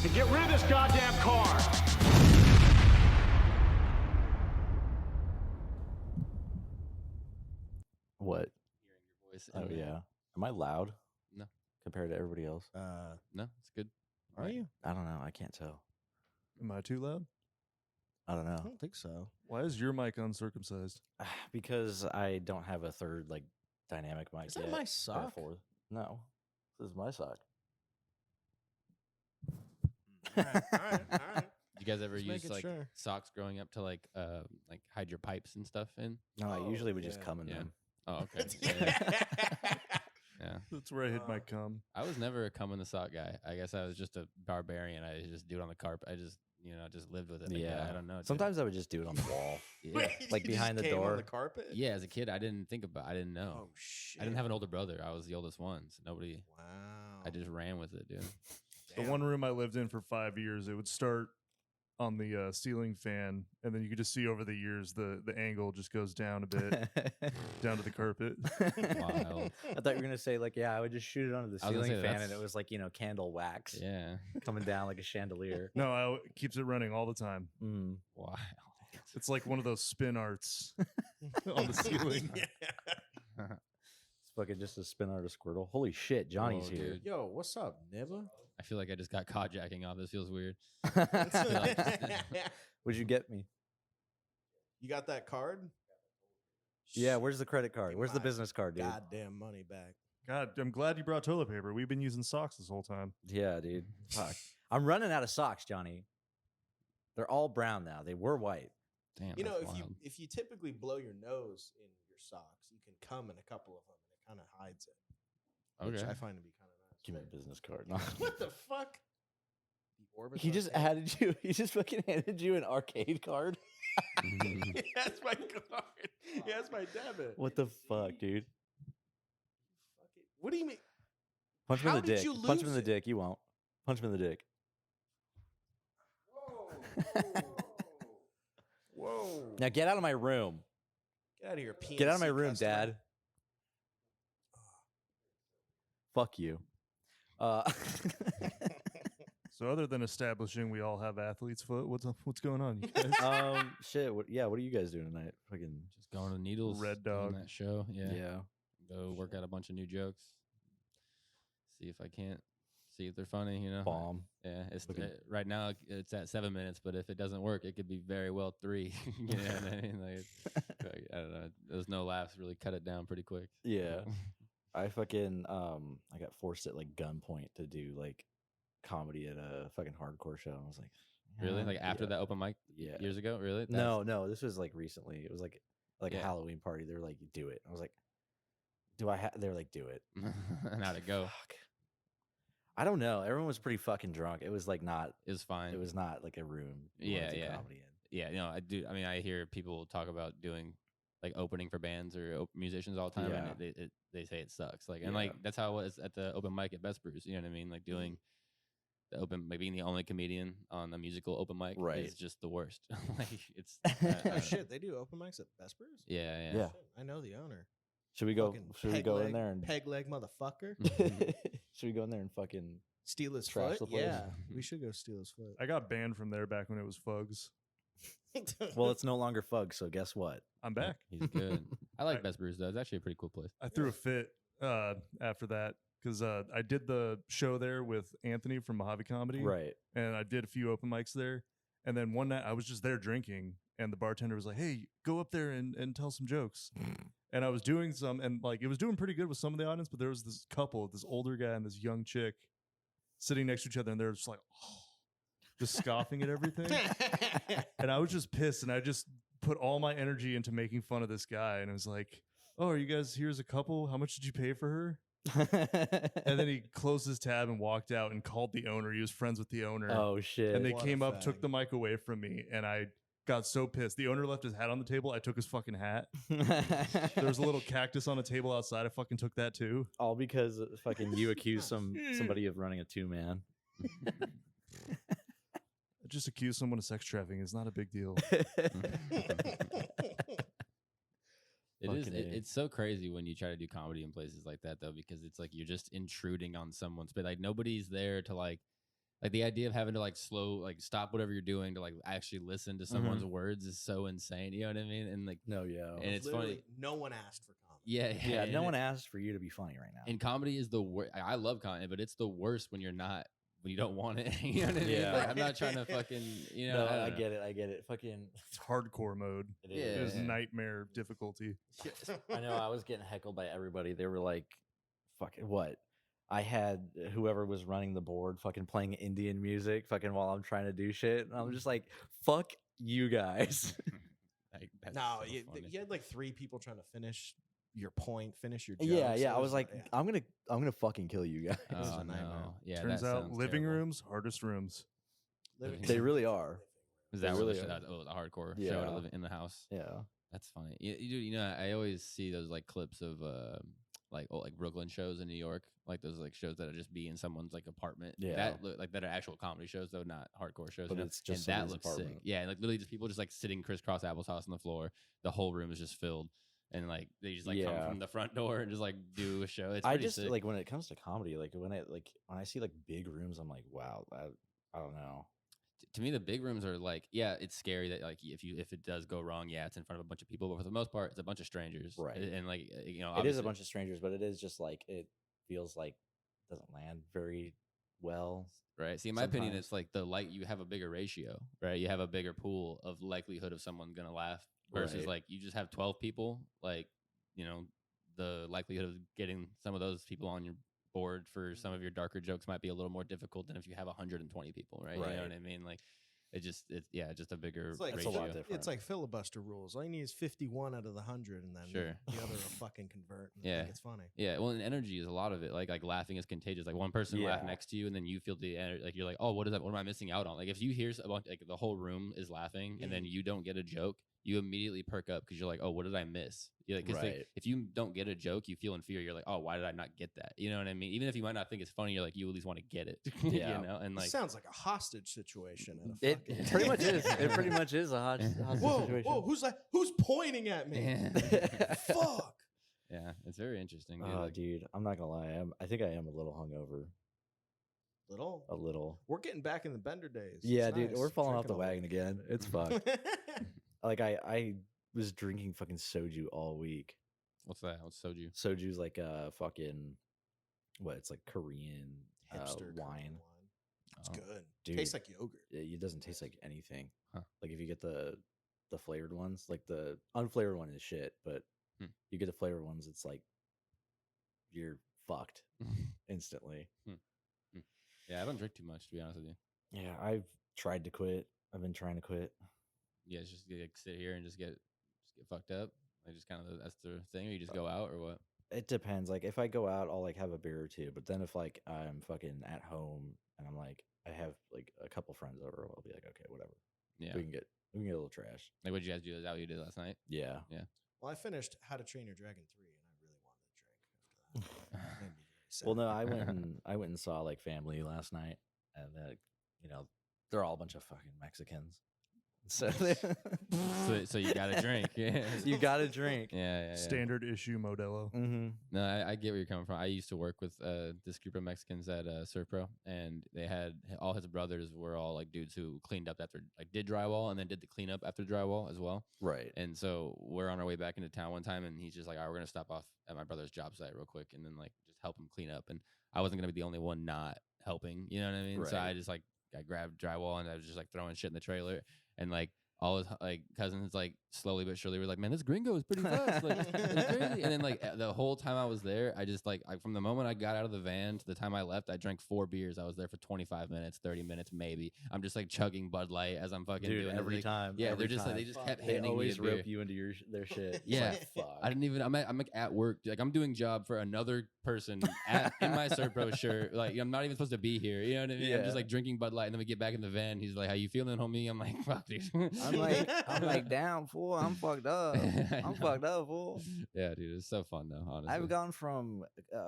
and get rid of this goddamn car. What? Hearing your voice. Oh in there. yeah. Am I loud? No. Compared to everybody else? No, it's good. Are you? I don't know. I can't tell. Am I too loud? I don't I know. don't think so. Why is your mic uncircumcised? Because I don't have a third like dynamic mic Is that yet. my or a sock? fourth. No. This is my sock. All right. Did you guys ever Just use making like sure. socks growing up to like hide your pipes and stuff in? No, I Oh, usually would just yeah. come in Yeah. them. Oh, okay. Yeah. That's where I hid my cum. I was never a cum in the sock guy. I guess I was just a barbarian. I just do it on the carpet. I just just lived with it. Like, Yeah. I don't know. dude. Sometimes I would just do it on the wall. Yeah. Like You behind just the came door. on the carpet. Yeah, as a kid, I didn't know. Oh shit. I didn't have an older brother. I was the oldest one. So nobody. Wow. I just ran with it, dude. The one room I lived in for 5 years, it would start on the ceiling fan, and then you could just see over the years the angle just goes down a bit, down to the carpet. Wild. I thought you were gonna say like, yeah, I would just shoot it onto the I was gonna ceiling say, fan, and that's- it was like candle wax Yeah. coming down like a chandelier. No, it keeps it running all the time. Mm. Wild. It's like one of those spin arts on the ceiling. It's fucking just a spin out of Squirtle. Holy shit, Johnny's Whoa, here. dude. Yo, what's up, Nibba? I feel like I just got carjacking off. This feels weird. What'd you get me? You got that card? Yeah, where's the credit card? Get Where's the my business card, dude? Goddamn money back. God, I'm glad you brought toilet paper. We've been using socks this whole time. Yeah, dude. Fuck. I'm running out of socks, Johnny. They're all brown now. They were white. Damn. You know, that's wild. if you typically blow your nose in your socks, you can come in a couple of them, and it kind of hides it. Which Okay. I find to be kind of nice. Give me a business card. What the fuck? The Orbis He just arcade? added you. He just fucking handed you an arcade card. He has my card. He has my debit. What the fuck, dude? Fuck it. What do you mean? Punch him in How the did dick. you Punch him in lose the it? dick. You won't. Punch him in the dick. Whoa. Now get out of my room. Get out of here, Get out of my PNC room, customer. Dad. Fuck you. So other than establishing we all have athlete's foot, what's going on, you guys? Shit. What are you guys doing tonight? Fucking Just going to Needles. Red doing Dog. That show. Yeah. yeah. Go work out a bunch of new jokes. See if I can't. See if they're funny. Bomb. Yeah. It's Looking- right now. It's at 7 minutes, but if it doesn't work, it could be very well 3. You know what I mean? Like, I don't know. There's no laughs. Really cut it down pretty quick. Yeah. I fucking I got forced at like gunpoint to do like comedy at a fucking hardcore show. I was like, Really? "Yeah, Like after yeah, that open mic Yeah. years ago? Really? No, this was like recently. It was like a Yeah. Halloween party. They were like, do it. I was like, do I have? They were like, do it. And how'd it go? Fuck. I don't know. Everyone was pretty fucking drunk. It was like not. It was fine. It was not like a room. you wanted Yeah, to do yeah. Comedy in. Yeah, I do. I mean, I hear people talk about doing like opening for bands or musicians all the time, Yeah. and they say it sucks. Like, and Yeah. like that's how it was at the open mic at Best Brews. You know what I mean? Like doing the open, like being the only comedian on a musical open mic Right. is just the worst. Like it's Oh shit, they do open mics at Vespers? yeah. Yeah. Shit, I know the owner. Should we go? Fucking Should we peg go leg- in there and? peg leg motherfucker? Should we go in there and fucking? Steal his Trash the foot? place. Yeah, we should go steal his foot. I got banned from there back when it was Fugs. Well, it's no longer Fug, so guess what? I'm back. He's good. I like I- Best Brews though. It's actually a pretty cool place. I threw a fit after that because I did the show there with Anthony from Mojave Comedy, Right. and I did a few open mics there. And then one night I was just there drinking, and the bartender was like, "Hey, go up there and tell some jokes." And I was doing some, and like it was doing pretty good with some of the audience, but there was this couple, this older guy and this young chick, sitting next to each other, and they're just like, just scoffing at everything. And I was just pissed, and I just put all my energy into making fun of this guy, and it was like, "Oh, are you guys here as a couple? How much did you pay for her?" And then he closed his tab and walked out and called the owner. He was friends with the owner. Oh shit. And they What a came up, took fag. the mic away from me, and I got so pissed. The owner left his hat on the table. I took his fucking hat. There was a little cactus on a table outside. I fucking took that too. All because fucking you accused somebody of running a 2-man. I just accused someone of sex trafficking. It's not a big deal. It is. Fucking A. It's so crazy when you try to do comedy in places like that, though, because it's like you're just intruding on someone's. But like nobody's there to like Like the idea of having to like stop whatever you're doing to like actually listen to someone's words is so insane. You know what I mean? And like, No, yeah. and it's Literally, funny. no one asked for comedy. Yeah. Yeah, no one asked for you to be funny right now. And comedy is the worst. I love comedy, but it's the worst when you're not, when you don't want it. You know what I mean? Yeah. Like, I'm not trying to fucking, you know. No, I don't get it. Fucking, It's hardcore mode. it Yeah. It was is. nightmare difficulty. I know. I was getting heckled by everybody. They were like, "Fucking what?" I had whoever was running the board fucking playing Indian music fucking while I'm trying to do shit, and I'm just like, "Fuck you guys." Like, that's No, so funny. you had like 3 people trying to finish your point, finish your Yeah, jokes. yeah. It I was like, yeah. I'm gonna fucking kill you guys. This is Oh a nightmare. no! Yeah, Turns that out sounds living terrible. rooms, hardest rooms. Living They room. really are. Is They that really really are. the hardcore show Yeah. to live in the house? Yeah. That's funny. You know, I always see those like clips of like Brooklyn shows in New York, like those like shows that are just be in someone's like apartment. Yeah. That look like that are actual comedy shows though, not hardcore shows. But you know? it's just and that somebody's looks sick. apartment. Yeah, and like literally just people just like sitting crisscross applesauce on the floor. The whole room is just filled, and like they just like come Yeah. from the front door and just like do a show. It's I pretty just sick. like when it comes to comedy, like when I see like big rooms, I'm like, wow, I don't know. To me, the big rooms are like, yeah, it's scary that like if it does go wrong, yeah, it's in front of a bunch of people, but for the most part, it's a bunch of strangers, Right. And like you know, It is a obviously- bunch of strangers, but it is just like it feels like it doesn't land very well. Right. See, in my opinion, sometimes. it's like you have a bigger ratio, right? You have a bigger pool of likelihood of someone gonna laugh versus Right. like you just have 12 people. Like, you know, the likelihood of getting some of those people on your board for some of your darker jokes might be a little more difficult than if you have 120 people, right? You know Right. what I mean? Like, it's just just a bigger It's like, It's a ratio. lot different. it's like filibuster rules. All you need is 51 out of the 100, and then Sure. the other will fucking convert. And Yeah. think it's funny. Yeah, well, and energy is a lot of it. Like laughing is contagious. Like one person laugh Yeah. next to you, and then you feel the energy. Like you're like, oh, what is that? What am I missing out on? Like if you hear about like the whole room is laughing, and then you don't get a joke, you immediately perk up because you're like, oh, what did I miss? Because Right. if you don't get a joke, you feel inferior. You're like, oh, why did I not get that? You know what I mean? Even if you might not think it's funny, you're like, you at least want to get it. Yeah. You know, and It like, sounds like a hostage situation. At a It fucking- pretty much is. It pretty much is a hostage Whoa, situation. whoa! Who's pointing at me? Fuck. yeah, it's very interesting. Dude. Oh, Like, dude, I'm not gonna lie. I think I am a little hungover. Little. A little. We're getting back in the bender days. Yeah, It's dude, nice. we're falling off the Drinking wagon again. It's a fucked. lot. Like I was drinking fucking soju all week. what's that? What's soju? Soju's like a fucking what? It's like Korean Hipster wine. Korean It's Oh. good. Dude. Tastes like yogurt. It doesn't taste like anything. Huh. Like if you get the flavored ones, like the unflavored one is shit, but Hmm. you get the flavored ones, it's like you're fucked instantly. Yeah, I don't drink too much to be honest with you. Yeah, I've tried to quit. I've been trying to quit. Yeah, it's just like sit here and just get fucked up. Like just kind of that's the thing. Or you just go out or what? It depends. Like if I go out, I'll like have a beer or two. But then if like I'm fucking at home and I'm like I have like a couple friends over, I'll be like, okay, whatever. Yeah. We can get a little trash. Like what did you guys do? Is that what you did last night? Yeah. Well, I finished How to Train Your Dragon 3, and I really wanted to drink after that. It made me very sad. Well, no, I went and saw like family last night, and you know they're all a bunch of fucking Mexicans. So So you got to drink. Yeah. you got to drink. Yeah. Standard issue Modelo. Mm-hmm. No, I get where you're coming from. I used to work with this group of Mexicans at Surf Pro, and they had all his brothers were all like dudes who cleaned up after like did drywall and then did the cleanup after drywall as well. Right. And so we're on our way back into town one time, and he's just like, "All right, we're gonna stop off at my brother's job site real quick, and then like just help him clean up." And I wasn't gonna be the only one not helping, you know what I mean? So Right. I just like I grabbed drywall and I was just like throwing shit in the trailer, and like all his like cousins like slowly but surely were like, "Man, this gringo is pretty fast, like it's crazy." And then like the whole time I was there, I just like from the moment I got out of the van to the time I left, I drank 4 beers. I was there for 25 minutes, 30 minutes maybe. I'm just like chugging Bud Light as I'm fucking Dude, doing every like, time. Yeah, every they're just like they time. just kept They handing always me a beer. rope you into their shit. It's Yeah. like, fuck. I didn't even. I'm like at work. Like I'm doing job for another person in my Surf Pro shirt. Like I'm not even supposed to be here. You know what I mean? I'm Yeah. just like drinking Bud Light, and then we get back in the van. He's like, "How you feeling, homie?" I'm like, "Fuck, dude." I'm like, damn fool. I'm fucked up. I I'm know. fucked up, fool. Yeah, dude, it's so fun though. Honestly, I've gone from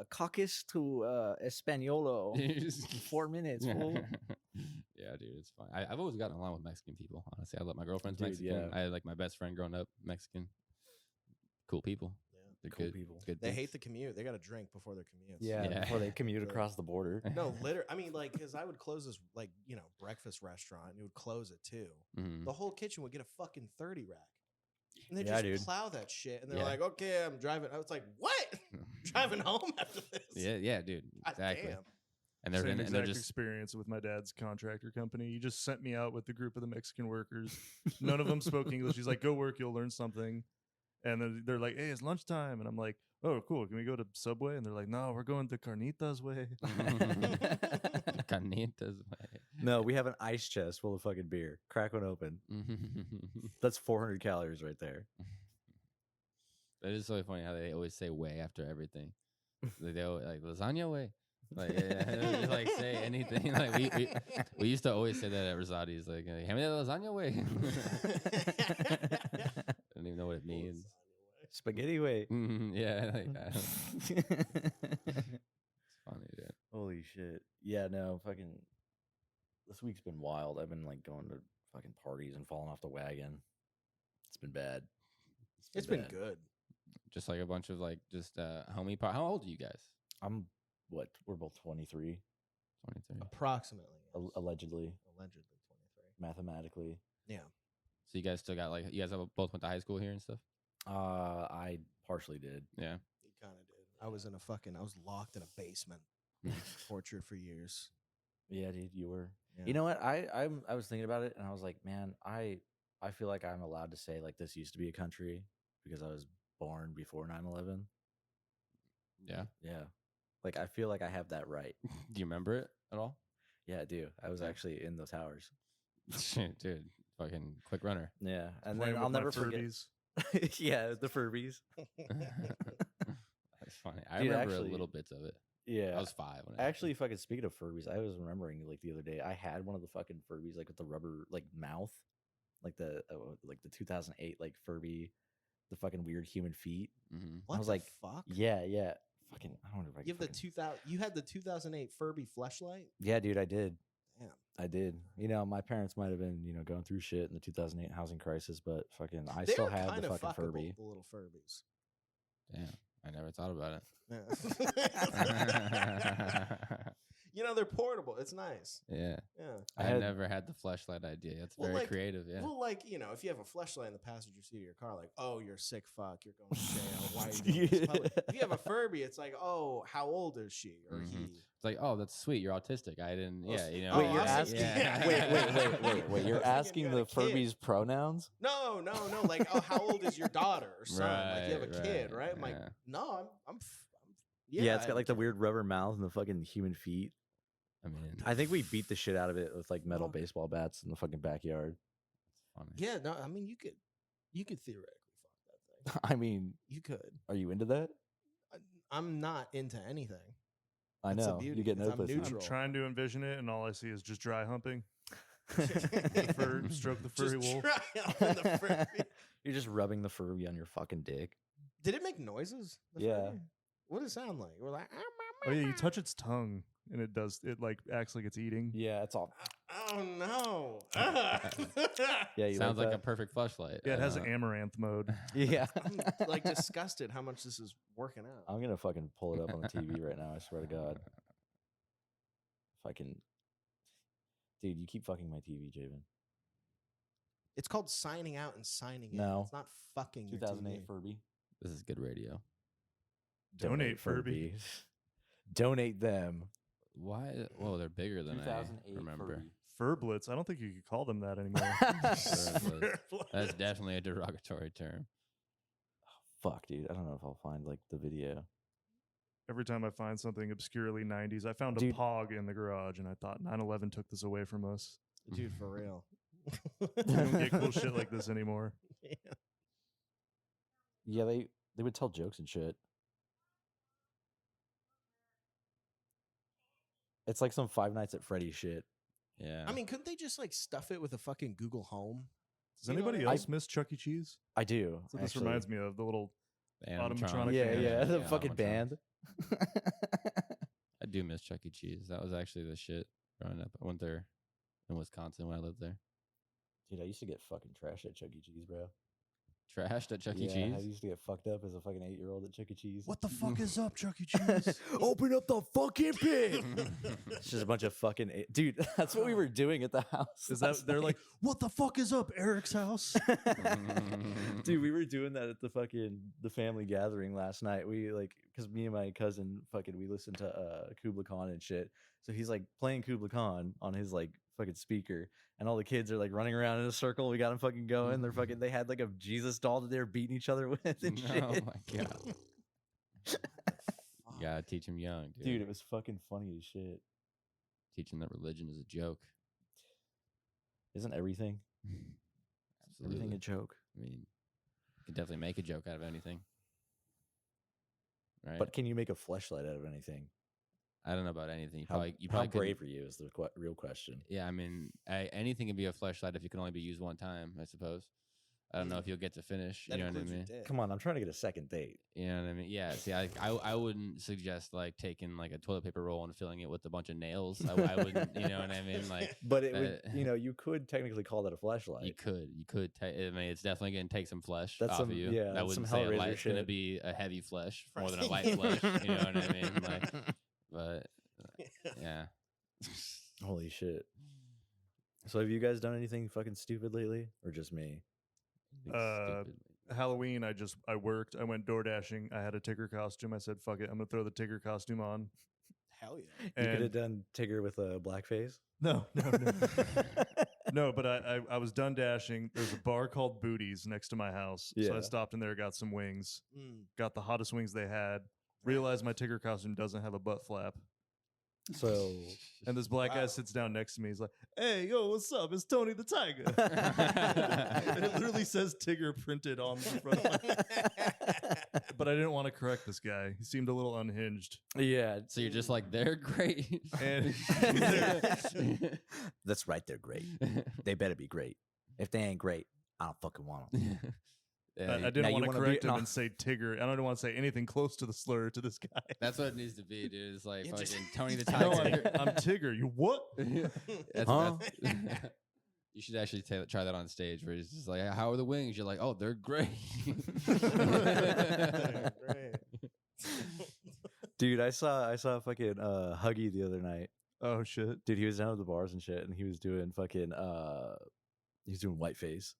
caucus to Espanolo in 4 minutes, fool. Yeah, dude, it's fun. I've always gotten along with Mexican people. Honestly, I love my girlfriend's Dude, Mexican. yeah. I had like my best friend growing up Mexican. Cool people. They're Cool good people. Good They dudes. hate the commute. They got to drink before their commutes. Yeah, Yeah. before they commute Good. across the border. No, literally. I mean, like, because I would close this, like, breakfast restaurant, and it would close at 2. Mhm. The whole kitchen would get a fucking 30 rack. And they Yeah, just dude. plow that shit. And they're Yeah. like, okay, I'm driving. I was like, what? Driving home after this? Yeah, dude. God Exactly. damn. And they're Same and exact they're just experience with my dad's contractor company. He just sent me out with the group of the Mexican workers. None of them spoke English. He's like, "Go work, you'll learn something." And then they're like, "Hey, it's lunchtime," and I'm like, "Oh, cool. Can we go to Subway?" And they're like, "No, we're going to Carnitas way." Carnitas. No, we have an ice chest full of fucking beer. Crack one open. That's 400 calories right there. That is so funny how they always say "way" after everything. They always, like lasagna way. Like they don't just like say anything. Like we used to always say that at Rosati's. Like, hand me that lasagna way. I don't even know what it means. Spaghetti way. Yeah, like that. It's funny, dude. Holy shit. Yeah, no, fucking. This week's been wild. I've been like going to fucking parties and falling off the wagon. It's been bad. It's been bad. good. Just like a bunch of like just homie. How old are you guys? I'm what? We're both 23, 23. Approximately. yes. allegedly, Allegedly 23. mathematically. Yeah. So you guys still got like you guys both went to high school here and stuff. I partially did. Yeah. He kind of did. I was locked in a basement, tortured for years. Yeah, dude, you were. Yeah. You know what? I was thinking about it, and I was like, man, I feel like I'm allowed to say like this used to be a country because I was born before 9/11. Yeah. Yeah, like I feel like I have that right. Do you remember it at all? Yeah, I do. I was actually in the towers. Dude, fucking quick runner. Yeah, and Playing then I'll with my never forget. Furbies. Yeah, the Furbies. That's funny. I Dude, remember actually- little bits of it. Yeah, I was 5 when it actually, fucking speaking of Furbies, I was remembering like the other day, I had one of the fucking Furbies like with the rubber like mouth, like the 2008 like Furby, the fucking weird human feet. happened. What was the like, fuck? Yeah, yeah. Fucking, I don't know if I You can have the fucking- 2000. You had the 2008 Furby fleshlight. Yeah, dude, I did. Damn. I did. You know, my parents might have been, you know, going through shit in the 2008 housing crisis, but fucking, I They still were have the kinda fucking fuckable, Furby. the little Furbies. Damn, I never thought about it. Yeah. You know, they're portable. It's nice. Yeah, Yeah. I had- never had the flashlight idea. That's Well, very like- creative. Yeah. Well, like, you know, if you have a fleshlight in the passenger seat of your car, like, oh, you're a sick fuck, you're going to jail. Why are you doing this in public? If you have a Furby, it's like, oh, how old is she or Mhm. he? It's like, oh, that's sweet. You're autistic. I didn't. Oh, Yeah, you know. Wait, Oh, you're I asking? see. Yeah. Wait. I You're was thinking asking you the had a kid. Furby's pronouns? No. Like, oh, how old is your daughter or son? Like, you have a Right, kid, right, right? I'm like, yeah. no, I'm Yeah, it's I got like the have a weird rubber mouth and the fucking human feet. I mean, I think we beat the shit out of it with like metal Fuck. baseball bats in the fucking backyard. funny. kid. Yeah, no, I mean, you could theoretically fuck that thing. I mean, You could. are you into that? I'm not into anything. I That's the know. You beauty, get no is I'm pussy. neutral. I'm trying to envision it, and all I see is just dry humping. Stroke the furry Just wolf. try out in the Furby. You're just rubbing the Furby on your fucking dick. Did it make noises? the Yeah. Furby? What did it sound like? We're like, Oh yeah, you touch its tongue, and it does. It like acts like it's eating. Yeah, it's all. oh no. Yeah, you Sounds like a that? perfect flashlight. Yeah, it has an amaranth mode. Yeah. I'm like disgusted how much this is working out. I'm gonna fucking pull it up on the TV right now. I swear to God. If I can, dude, you keep fucking my TV, Javen. It's called signing out and signing in. No. It's not fucking your 2008 TV. Furby. This is good radio. Donate Furby. Donate them. Why? Well, they're bigger than I 2008 remember. Furblets. I don't think you could call them that anymore. That's definitely a derogatory term. Fuck, dude. I don't know if I'll find like the video. Every time I find something obscurely 90s, I found a Dude. Pog in the garage, and I thought 9/11 took this away from us. Dude, for real. We don't get cool shit like this anymore. Yeah. Yeah, they would tell jokes and shit. It's like some Five Nights at Freddy's shit. Yeah. I mean, couldn't they just like stuff it with a fucking Google Home? Does You know what anybody I mean? else miss Chuck E. Cheese? I do. So this actually. reminds me of the little. The Automatronic Yeah, band. yeah, the Yeah, fucking animatronics. band. I do miss Chuck E. Cheese. That was actually the shit growing up. I went there in Wisconsin when I lived there. Dude, I used to get fucking trash at Chuck E. Cheese, bro. trashed at Chuck E. Yeah, Cheese? I used to get fucked up as a fucking 8-year-old at Chuck E. Cheese. What the fuck is up, Chuck E. Cheese? Open up the fucking pit. It's just a bunch of fucking dude. That's what we were doing at the house. Is that last they're night. like, what the fuck is up, Eric's house? Dude, we were doing that at the family gathering last night. We like, because me and my cousin we listened to Kubla Khan and shit. So he's like playing Kubla Khan on his like fucking speaker, and all the kids are like running around in a circle. We got them fucking going. They had like a Jesus doll that they were beating each other with and shit. Oh my god. You gotta teach them young, dude. Dude, it was fucking funny as shit. Teach them that religion is a joke. Isn't everything Absolutely. a joke? I mean, you can definitely make a joke out of anything. Right? But can you make a fleshlight out of anything? I don't know about anything. You How probably couldn't- brave are you is the real question. Yeah, I mean, anything can be a fleshlight if you can only be used one time, I suppose. I don't know if you'll get to finish. That You know what I includes your mean? dick. Come on, I'm trying to get a second date. You know what I mean? Yeah. See, I wouldn't suggest like taking like a toilet paper roll and filling it with a bunch of nails. I wouldn't. You know what I mean? Like, But it would, you could technically call that a fleshlight. you could. I mean, it's definitely gonna take some flesh That's off some- of you. yeah, I that's wouldn't some say a Hellraiser light's gonna shit. be a heavy flesh more than a Right. light flesh. You know what I mean? Like, but yeah. Holy shit. So have you guys done anything fucking stupid lately, or just me? Stupid. Halloween, I worked. I went door dashing. I had a Tigger costume. I said, fuck it. I'm going to throw the Tigger costume on. Hell yeah. You could And have done Tigger with a blackface. no. No, but I was done dashing. There's a bar called Booties next to my house. So I Yeah. stopped in there, got some wings, Mm. got the hottest wings they had, realized my Tigger costume doesn't have a butt flap. So And this black Wow. guy sits down next to me. He's like, hey, yo, what's up? It's Tony the Tiger. And it literally says Tigger printed on the front of my. But I didn't want to correct this guy. He seemed a little unhinged. yeah, So you're just like, they're great. And that's right. They're great. They better be great. If they ain't great, I don't fucking want them. Yeah, I Now didn't you want to wanna be- correct him no. and say Tigger. I don't want to say anything close to the slur to this guy. that's what it needs to be, dude. It's like Yeah, fucking just- Tony the No, Tiger. I'm Tigger. You what? That's, Huh? you should actually try that on stage where it's just like, how are the wings? You're like, oh, they're great. Great. Dude, I saw fucking Huggy the other night. Oh shit. Dude, he was down at the bars and shit, and he was doing fucking he was doing whiteface.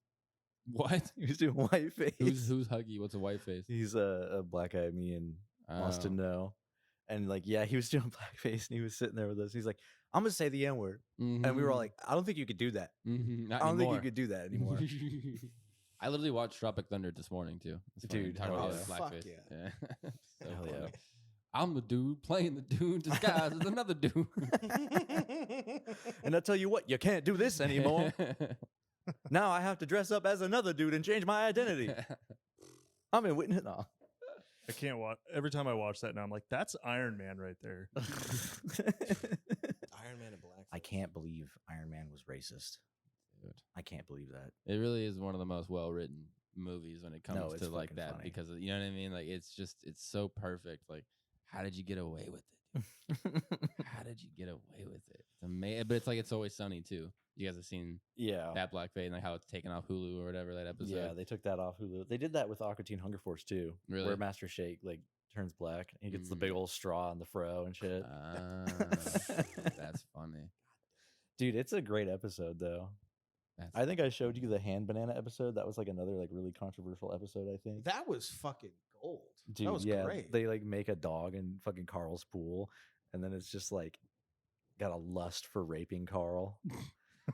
What? He was doing whiteface. Who's Huggy? What's a white face? He's a black guy me and Austin know. And like, yeah, he was doing blackface and he was sitting there with us. He's like, I'm gonna say the N-word. And we were all like, I don't think you could do that. Not I don't anymore. think you could do that anymore. I literally watched Tropic Thunder this morning too. It's funny, Dude, talking hell about yeah. his Fuck blackface. yeah. So Hell funny. yeah. I'm the dude playing the dude disguised as another dude. And I tell you what, you can't do this anymore. Now I have to dress up as another dude and change my identity. I'm in witness. No. I can't watch. Every time I watch that now, I'm like, that's Iron Man right there. Iron Man and Black. I can't believe Iron Man was racist. Dude. I can't believe that. It really is one of the most well-written movies when it comes No, it's to like fucking that funny. because you know what I mean. Like it's so perfect. Like, how did you get away with it? How did you get away with it? It's amazing, but it's like It's Always Sunny too. You guys have seen Yeah. that blackface and like how it's taken off Hulu or whatever that episode. Yeah, they took that off Hulu. They did that with Aqua Teen Hunger Force too. Really? Where Master Shake like turns black and he gets the big old straw on the fro and shit. That's funny. Dude, it's a great episode though. I think I showed you the hand banana episode. That was like another like really controversial episode, I think. That was fucking gold. Dude, that was yeah, great. they like make a dog in fucking Carl's pool, and then it's just like got a lust for raping Carl.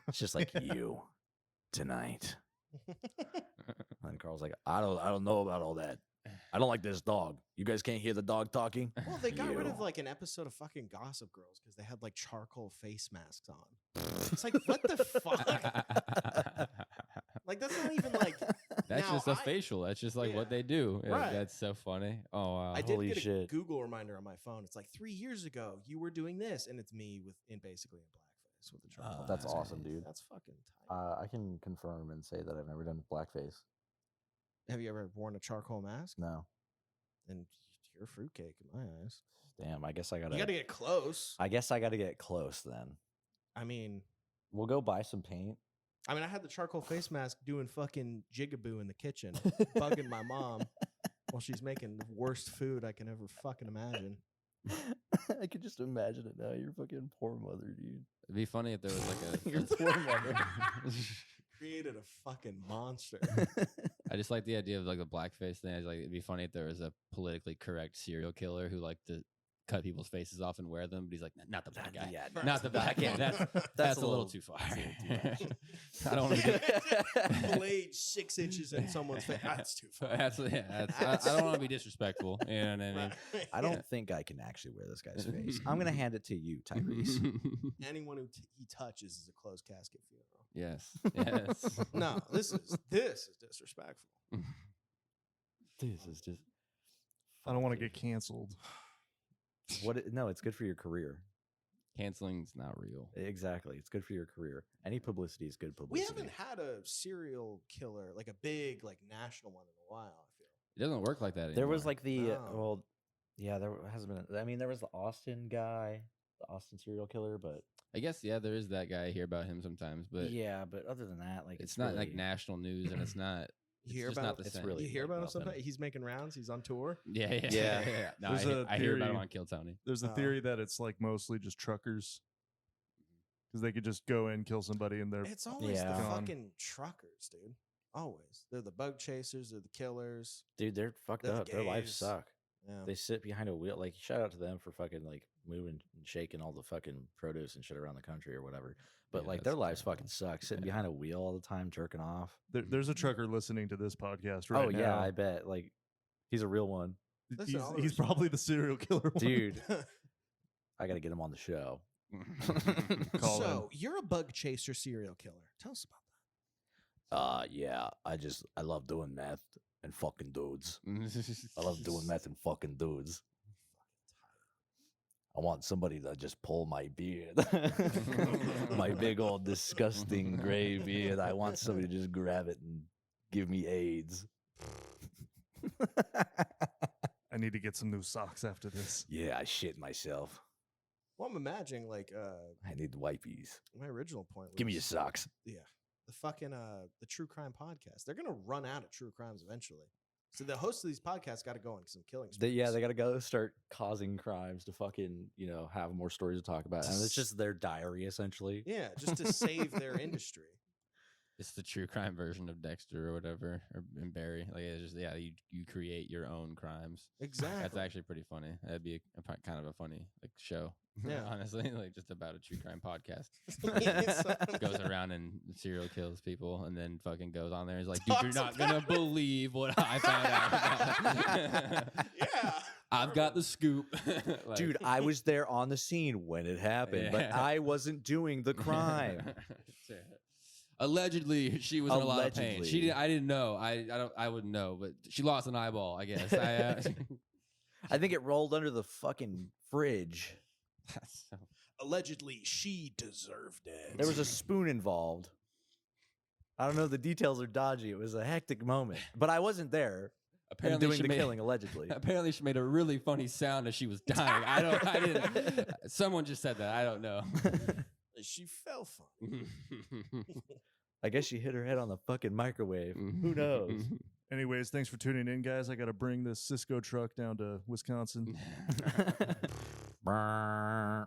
It's just like you tonight. And Carl's like, I don't know about all that. I don't like this dog. You guys can't hear the dog talking. Well, they got rid of You. like an episode of fucking Gossip Girls because they had like charcoal face masks on. It's like, what the fuck? Like, that's not even like. That's Now, just a I- facial. That's just like what Yeah. they do. Yeah, Right. That's so funny. Oh wow. I did Holy get a shit. Google reminder on my phone. It's like 3 years ago you were doing this, and it's me basically in blackface with the charcoal. That's mask. awesome, dude. That's fucking tight. I can confirm and say that I've never done blackface. Have you ever worn a charcoal mask? No. Then you're a fruitcake in my eyes. Damn, I guess I You gotta. got to get close. I guess I gotta get close then. I mean, We'll go buy some paint. I mean, I had the charcoal face mask doing fucking jigaboo in the kitchen, bugging my mom while she's making the worst food I can ever fucking imagine. I could just imagine it now. Your fucking poor mother, dude. It'd be funny if there was like a. Your poor mother. Created a fucking monster. I just like the idea of like the blackface thing. I was like, it'd be funny if there was a politically correct serial killer who liked to cut people's faces off and wear them, but he's like, not the black guy, Yeah, not the black guy. That's a little too far. I don't want to be. Blade 6 inches in someone's face. That's too far. I don't want to be disrespectful. You know what I mean? I don't think I can actually wear this guy's face. I'm gonna hand it to you, Tyrese. Anyone who he touches is a closed casket funeral. Yes. Yes. No, this is disrespectful. This is just. I don't want to get canceled. No, it's good for your career. Canceling's not real. Exactly, it's good for your career. Any publicity is good We publicity. haven't had a serial killer, like a big, like national one in a while, I feel. It doesn't work like that anymore. There was like the No. there hasn't been. I mean, there was the Austin guy, the Austin serial killer, but I guess, yeah, there is that guy. I hear about him sometimes, but yeah, but other than that, like it's not like really- national news, and it's not. You It's hear just about not the it's same. really- You hear like about him nothing. sometimes? He's making rounds. He's on tour. Yeah. Yeah. No, There's a I hear about him theory- on Kill Tony. There's a Oh. theory that it's like mostly just truckers because they could just go in, kill somebody, and they're It's always Yeah. the Gone. fucking truckers, dude. Always. They're the bug chasers. They're the killers. dude, they're fucked The up. Their lives gays. suck. Yeah. They sit behind a wheel. Like, shout out to them for fucking like moving and shaking all the fucking produce and shit around the country or whatever. But Yeah, like, their that's lives terrible. fucking suck. Sitting Yeah. behind a wheel all the time, jerking off. there's a trucker listening to this podcast right oh now. yeah, I bet. Like, he's a real one, Listen, all the He's probably the serial killer one. dude. I gotta get him on the show. Call So, you're a bug chaser serial killer. Tell us about that. Yeah. I love doing meth and fucking dudes. I love doing meth and fucking dudes. I want somebody to just pull my beard, my big old disgusting gray beard. I want somebody to just grab it and give me AIDS. I need to get some new socks after this. Yeah, I shit myself. Well, I'm imagining, like, I need wipies. my original point was Give me your socks. the fucking the true crime podcast. They're gonna run out of true crimes eventually. So the hosts of these podcasts got to go on some killing sprees. They gotta go start causing crimes to fucking have more stories to talk about, and it's just their diary essentially. Yeah, just to save their industry. It's the true crime version of Dexter or whatever, or in Barry. Like, it's just, you create your own crimes. Exactly. That's actually pretty funny. That'd be kind of a funny like show. Yeah. Honestly, like just about a true crime podcast. So- Goes around and serial kills people, and then fucking goes on there. And is like, dude, you're not gonna believe what I found out. Yeah. I've got the scoop. Like- Dude, I was there on the scene when it happened, but Yeah. I wasn't doing the crime. Allegedly, she was in a lot of pain. Allegedly. I didn't know. I wouldn't know, but she lost an eyeball. I guess. I think it rolled under the fucking fridge. Allegedly, she deserved it. There was a spoon involved. I don't know. The details are dodgy. It was a hectic moment, but I wasn't there. Apparently, doing she the made, killing allegedly. Apparently, she made a really funny sound as she was dying. I didn't. Someone just said that. I don't know. She fell fun. I guess she hit her head on the fucking microwave. Who knows? Anyways, thanks for tuning in, guys. I got to bring this Cisco truck down to Wisconsin. Brrr.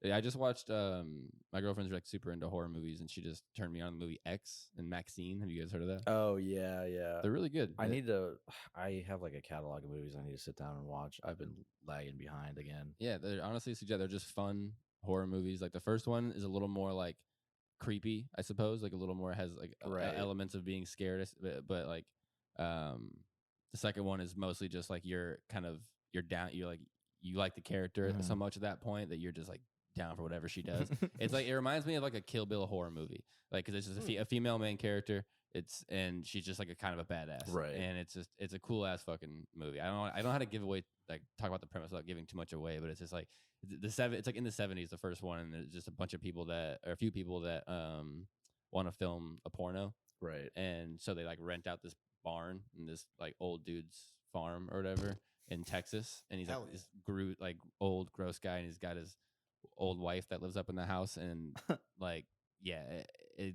Yeah, I just watched. My girlfriend's like super into horror movies, and she just turned me on the movie X and Maxine. Have you guys heard of that? Oh yeah, yeah. They're really good. I need to. I have like a catalog of movies I need to sit down and watch. I've been lagging behind again. Yeah, they're honestly suggest they're just fun horror movies. Like the first one is a little more like creepy, I suppose. Like a little more has like Right. elements of being scared, but like the second one is mostly just like you're down. You're like you like the character Mhm. so much at that point that you're just like down for whatever she does. It's like it reminds me of like a Kill Bill horror movie, like because it's just a female main character. And she's just like a kind of a badass, Right. And it's a cool ass fucking movie. I don't know how to give away like talk about the premise without giving too much away, but it's just like it's like in the 70s, the first one, and there's just a bunch of people that or a few people that want to film a porno, Right. and so they like rent out this barn in this like old dude's farm or whatever in Texas, and he's Hell like yeah. this like old gross guy, and he's got his old wife that lives up in the house, and like yeah,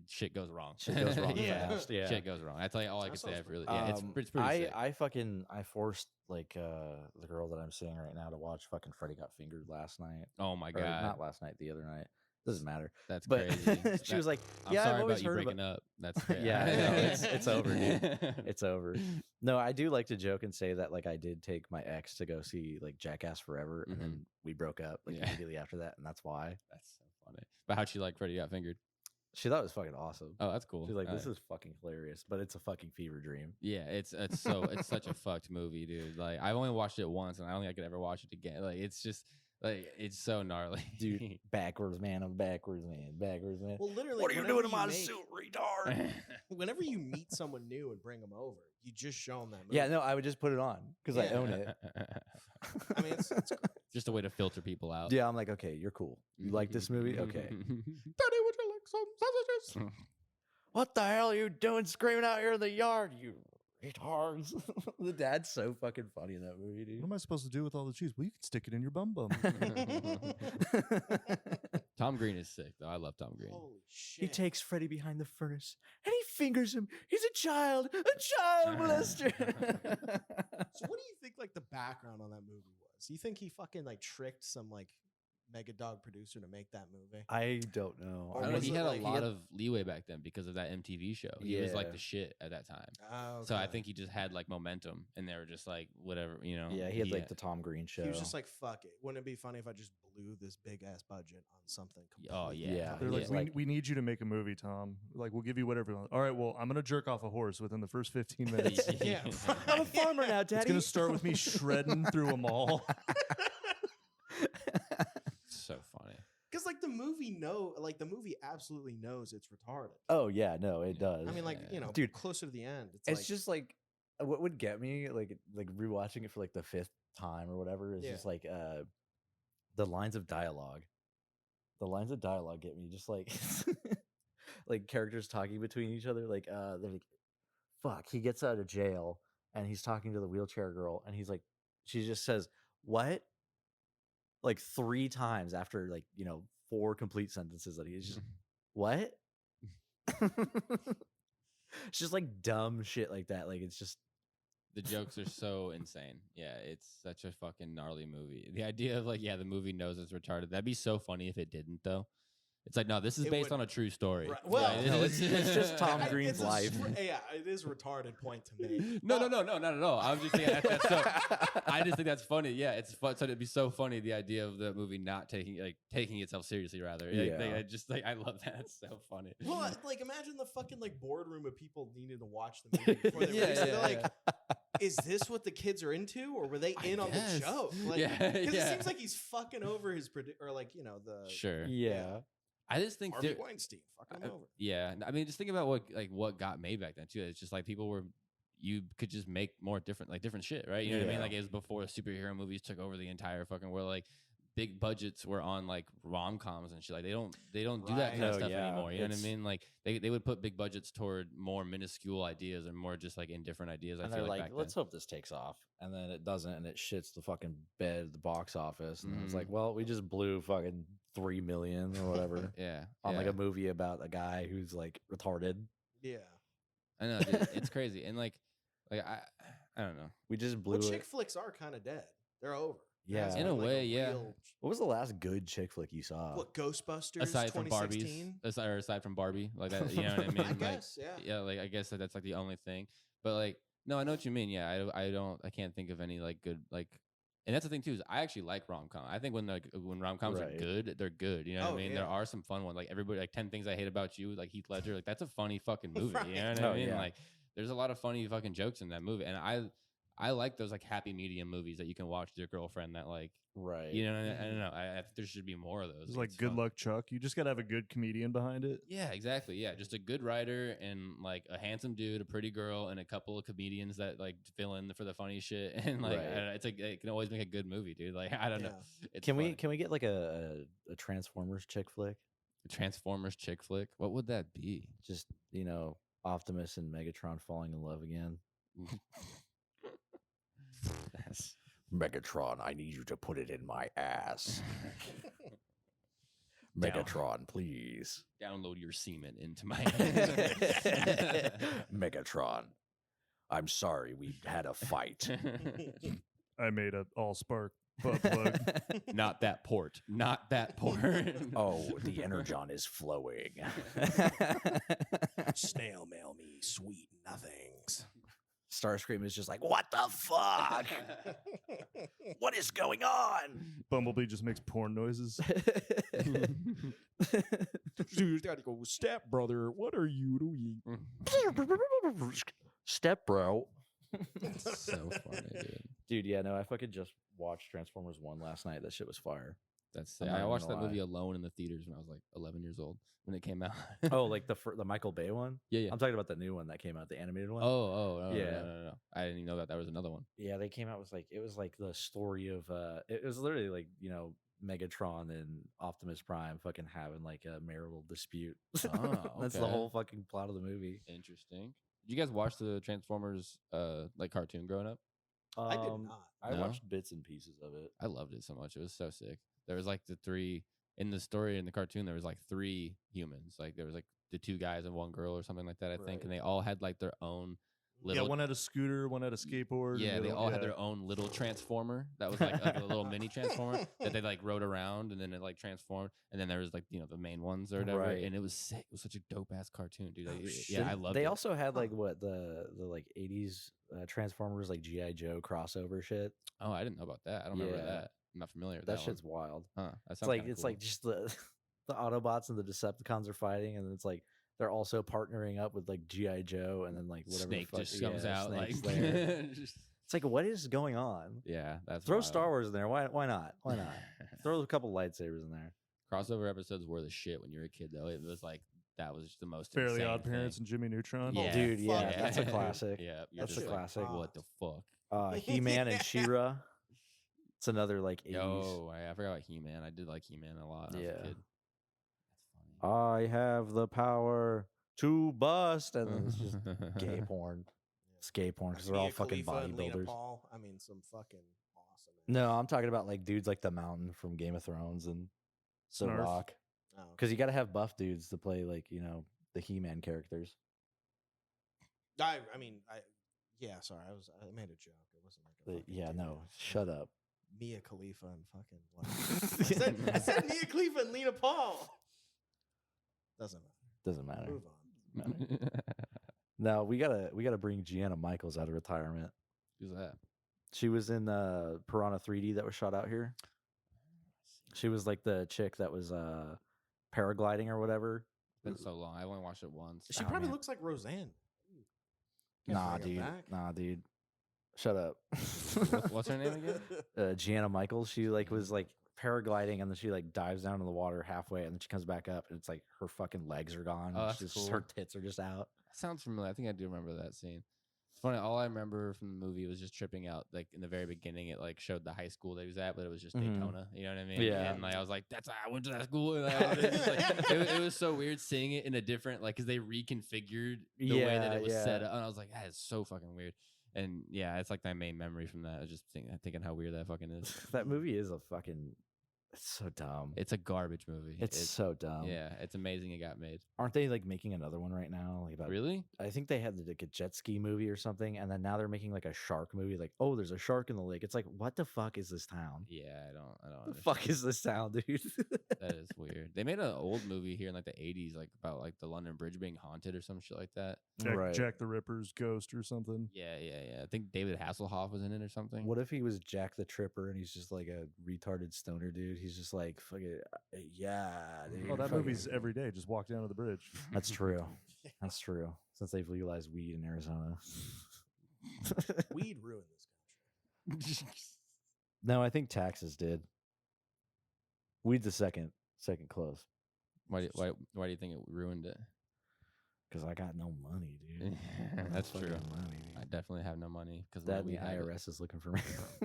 shit goes wrong. Shit goes wrong Yeah. fast. Yeah. Shit goes wrong. That's like all I That can say. sounds Really, fun. yeah, it's pretty sick. I forced like the girl that I'm seeing right now to watch fucking Freddy Got Fingered last night. Oh my Or god, not last night, the other night. Doesn't matter. that's But crazy. she was like, I'm "Yeah, sorry I've always about you heard breaking up. That's Yeah, I know, it's over, dude. It's It's over." No, I do like to joke and say that like I did take my ex to go see like Jackass Forever, and then we broke up like Yeah. immediately after that, and that's why. That's so funny. But how'd she like Freddy Got Fingered? She thought it was fucking awesome. Oh, that's cool. She's like, "This is fucking hilarious," but it's a fucking fever dream. Yeah, it's such a fucked movie, dude. Like I've only watched it once, and I don't think I could ever watch it again. Like it's just like it's so gnarly, Dude, backwards man, I'm backwards man, backwards man. Well, literally, What are you whenever doing in my make- suit, retard? Whenever you meet someone new and bring them over, you just show them that movie. Yeah, no, I would just put it on because I Yeah. own it. I mean, it's Just a way to filter people out. Yeah, I'm like, okay, you're cool. You like this movie? Okay. Daddy, would you like some sausages? What the hell are you doing screaming out here in the yard, you retards? The dad's so fucking funny in that movie, What dude. am I supposed to do with all the cheese? Well, you can stick it in your bum bum. Tom Green is sick, though. I love Tom Green. holy He shit. takes Freddy behind the furnace and he fingers him. He's a child molester. So, what do you think like the background on that movie was? You think he fucking like tricked some like mega dog producer to make that movie? I don't know. I Or don't know, was he it had like- a lot of leeway back then because of that MTV show. He was like Yeah. the shit at that time. Oh, So I okay. think he just had like momentum, and they were just like whatever, you know. Yeah, he had like the Tom Green show. he was just like, "Fuck it." Wouldn't it be funny if I just blew this big ass budget on something? Oh, completely yeah. They're Yeah. like, different? we, like- we need you to make a movie, Tom. Like, we'll give you whatever you want. All right, well, I'm going to jerk off a horse within the first 15 minutes. It's Yeah. I'm a farmer now, Daddy. going to start with me shredding through a mall. So funny. Because like the movie absolutely knows it's retarded. Oh yeah, no, it does. I mean, like Yeah. Dude, closer to the end, it's it's like, just like what would get me like rewatching it for like the 5th time or whatever is Yeah. just like the lines of dialogue. The lines of dialogue get me just like like characters talking between each other. Like they're like, "Fuck!" He gets out of jail and he's talking to the wheelchair girl, and he's like, she just says, "What?" like 3 times after like 4 complete sentences that he's just what. It's just like dumb shit like that. Like it's just The jokes are so insane. Yeah, it's such a fucking gnarly movie. The idea of like, yeah, the movie knows it's retarded. That'd be so funny if it didn't, though. It's like, no, this is It based would- on a true story. Right. Well, Yeah, no, it's just Tom Green's it's a life. yeah, it is a retarded point to make. No, not at all. I'm just saying that's so. I just think that's funny. Yeah, it's fun. So it'd be so funny the idea of the movie not taking itself seriously. Rather, Yeah. I love that. It's so funny. Well, like imagine the fucking like boardroom of people needing to watch the movie before they Yeah, release it. They're yeah, like, is this what the kids are into, or were they I in on guess. the joke? Like, Yeah, because yeah. it seems like he's fucking over his or like the Sure. yeah. I just think Harvey there- Weinstein fucking him over. Yeah, I mean, just think about what got made back then too. It's just like you could just make more different shit, right? You know what I mean? Yeah. Like it was before superhero movies took over the entire fucking world. Like big budgets were on like rom-coms and shit. Like they don't do that kind Right. of No, stuff yeah, anymore. You know what I it's- mean? Like they would put big budgets toward more minuscule ideas and more just like indifferent ideas. I And feel they're like like, back let's then. hope this takes off. And then it doesn't, and it shits the fucking bed at the box office. And it's Mhm. like, well, we just blew fucking 3 million or whatever Yeah, on like yeah. a movie about a guy who's like retarded. Yeah. I know, dude, it's crazy. And like I don't know. We just blew Well, it. chick flicks are kind of dead. They're over. There Yeah. hasn't In a been, way, yeah. What was the last good chick flick you saw? What Ghostbusters? Aside from Barbies, 2016? aside from Barbie, like that, you know what I mean? I Like, guess, yeah. yeah, like I guess that's like the only thing. But like, no, I know what you mean. Yeah, I can't think of any like good like. And that's the thing too is I actually like rom com. I think when rom coms are Right. good, they're good. You know what Oh, I mean? yeah. There are some fun ones like everybody like 10 Things I Hate About You, like Heath Ledger. Like that's a funny fucking movie. You know Right. what I Oh, mean? yeah. Like there's a lot of funny fucking jokes in that movie, and I like those like happy medium movies that you can watch with your girlfriend. That like Right. you know I don't know. I think there should be more of those. It's like It's Good fun. Luck Chuck. You just got to have a good comedian behind it. Yeah, exactly. Yeah, just a good writer and like a handsome dude, a pretty girl, and a couple of comedians that like fill in for the funny shit. And like, Right. I don't know, it's like it can always make a good movie, dude. Like, I don't know. It's Can funny. we get like a Transformers chick flick? Transformers chick flick? What would that be? Just Optimus and Megatron falling in love again. Megatron, I need you to put it in my ass. Megatron, please. Download your semen into my. Megatron, I'm sorry we had a fight. I made a all spark butt plug. Not that port. Not that port. Oh, the energon is flowing. Snail mail me sweet nothings. Starscream is just like, what the fuck? What is going on? Bumblebee just makes porn noises. Dude, gotta go. Step brother, what are you doing? Step bro. So funny, dude. Dude, yeah, no, I fucking just watched Transformers 1 last night. That shit was fire. That's I'm not I even watched that gonna movie lie. alone in the theaters when I was like 11 years old when it came out. Oh, like the Michael Bay one? yeah. I'm talking about the new one that came out, the animated one. No, Yeah. no. I didn't even know that there was another one. Yeah, they came out with like, it was like the story of it was literally like, you know, Megatron and Optimus Prime fucking having like a marital dispute. Oh, That's the okay. whole fucking plot of the movie. Interesting. Did you guys watch the Transformers like cartoon growing up? I did not. I No? watched bits and pieces of it. I loved it so much. It was so sick. There was like the three in the story in the cartoon. There was like three humans. Like there was like the two guys and one girl or something like that. I think, Right. and they all had like their own Yeah, little. one had a scooter, one had a skateboard. Yeah, and the they other- all had their own little transformer that was like a little mini transformer that they like rode around and then it like transformed. And then there was like, you know, the main ones or whatever. Right. And it was sick. It was such a dope ass cartoon, dude. Oh, Yeah, shit. I loved They it. also had like what the like 80s Transformers like GI Joe crossover shit. Oh, I didn't know about that. I don't remember Yeah. that. I'm not familiar with That that. shit's wild. One. Huh. That It's sounds like kinda it's cool. like just the Autobots and the Decepticons are fighting, and it's like they're also partnering up with like GI Joe, and then like whatever the Snake fuck- just comes yeah, out like. Snake's there. just- It's like, what is going on? yeah, that's Throw wild. Star Wars in there. Why not? Why not? Throw a couple lightsabers in there. Crossover episodes were the shit when you were a kid, though. It was like that was the most Fairly insane Odd Parents thing. and Jimmy Neutron. Yeah, Dude, yeah, fuck that's a yeah. classic. Yeah, you're That's just a like, classic. what the fuck? He-Man and She-Ra. It's another like 80s. Yo, I forgot about He-Man. I did like He-Man a lot when I was a Yeah. kid. That's funny. I have the power to bust, and then it's just gay porn. It's gay porn because they're all Mia fucking Khalifa and Lena bodybuilders. Paul, I mean, some fucking awesome. No, I'm talking about like dudes like the Mountain from Game of Thrones and The Snarf. Rock. Oh, Because you got to have buff dudes to play like, you know, the He-Man characters. I mean, yeah. Sorry, I made a joke. It wasn't like a fucking Yeah, dig. no, shut up. Mia Khalifa and fucking what? I said Mia Khalifa and Lena Paul. Doesn't matter. Doesn't matter. Move on. No, we gotta bring Gianna Michaels out of retirement. Who's that? She was in Piranha 3D that was shot out here. She was like the chick that was paragliding or whatever. Been so long. I only watched it once. She Oh, probably man. looks like Roseanne. Can't Nah, bring her dude. back. Nah, dude. Shut up. What's her name again? Gianna Michaels. She like was like paragliding and then she like dives down in the water halfway and then she comes back up and it's like her fucking legs are gone. Oh, It's that's just, her cool. tits are just out. Sounds familiar. I think I do remember that scene. It's funny. All I remember from the movie was just tripping out. Like in the very beginning, it like showed the high school that he was at, but it was just Mhm. Daytona. You know what I mean? Yeah. And like I was like, "That's I went to that school." And, like, it was so weird seeing it in a different like because they reconfigured the way that it was set Yeah. up, and I was like, "That is so fucking weird." And yeah, it's like my main memory from that. I was just thinking how weird that fucking is. That movie is a fucking. It's so dumb. It's a garbage movie. It's so dumb. yeah, it's amazing it got made. Aren't they like making another one right now? Like about Really? I think they had like a jet ski movie or something, and then now they're making like a shark movie. Like, oh, there's a shark in the lake. It's like, what the fuck is this town? Yeah, I don't. What the fuck is this town, dude? That is weird. They made an old movie here in like the 80s, like about like the London Bridge being haunted or some shit like that. Right. Jack the Ripper's ghost or something. Yeah. I think David Hasselhoff was in it or something. What if he was Jack the Tripper and he's just like a retarded stoner dude? He's just like, fuck it, yeah, dude. Oh, that fuck movie's it." every day. Just walk down to the bridge. That's true. That's true. Since they've legalized weed in Arizona. Weed ruined this country. No, I think taxes did. Weed's the second close. Why do you think it ruined it? Because I got no money, dude. I got no That's fucking true. Money, I dude. definitely have no money because That and the IRS is looking for me.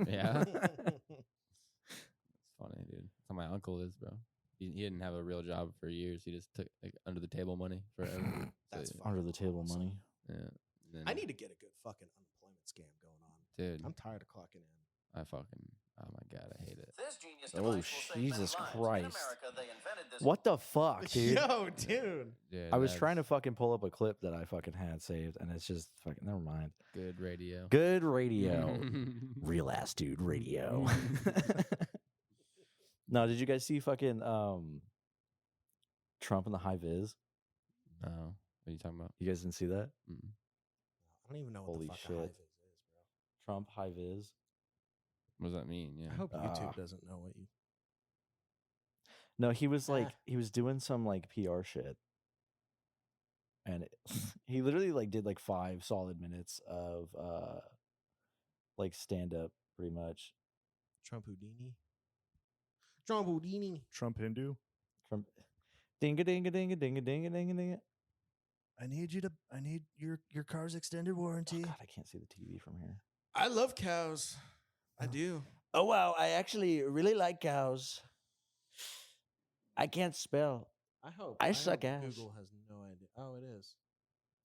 Yeah. It's funny, dude. That's how my uncle is, bro. He didn't have a real job for years. He just took like under the table money forever. That's So, fucking Under the table awesome. money. yeah. Then, I need to get a good fucking unemployment scam going on. dude. I'm tired of clocking in. I fucking Oh my god, I hate it. This genius Oh, device will save many Jesus lives. In Christ. America, they invented this. What the fuck, dude? Yo, dude. Dude, I was trying to that's fucking pull up a clip that I fucking had saved, and it's just fucking. Never mind. good radio. Good radio. Real ass dude radio. No, did you guys see fucking Trump and the high vis? Oh, what are you talking about? You guys didn't see that? Mm. I don't even know what Holy the fuck shit. a high vis is, bro. Trump high vis. What does that mean? Yeah. I hope YouTube Ah. doesn't know what you. No, he was like he was doing some like PR shit, and he literally like did like 5 solid minutes of like stand up, pretty much. Trump Houdini. Trump Houdini. Trump Hindu. Trump, ding a ding a ding a ding a ding a ding a ding. I need your car's extended Oh warranty. God, I can't see the TV from here. I love cows. I do. Oh wow, I actually really like cows. I can't spell. I hope. I suck hope ass. Google has no idea. Oh, it is.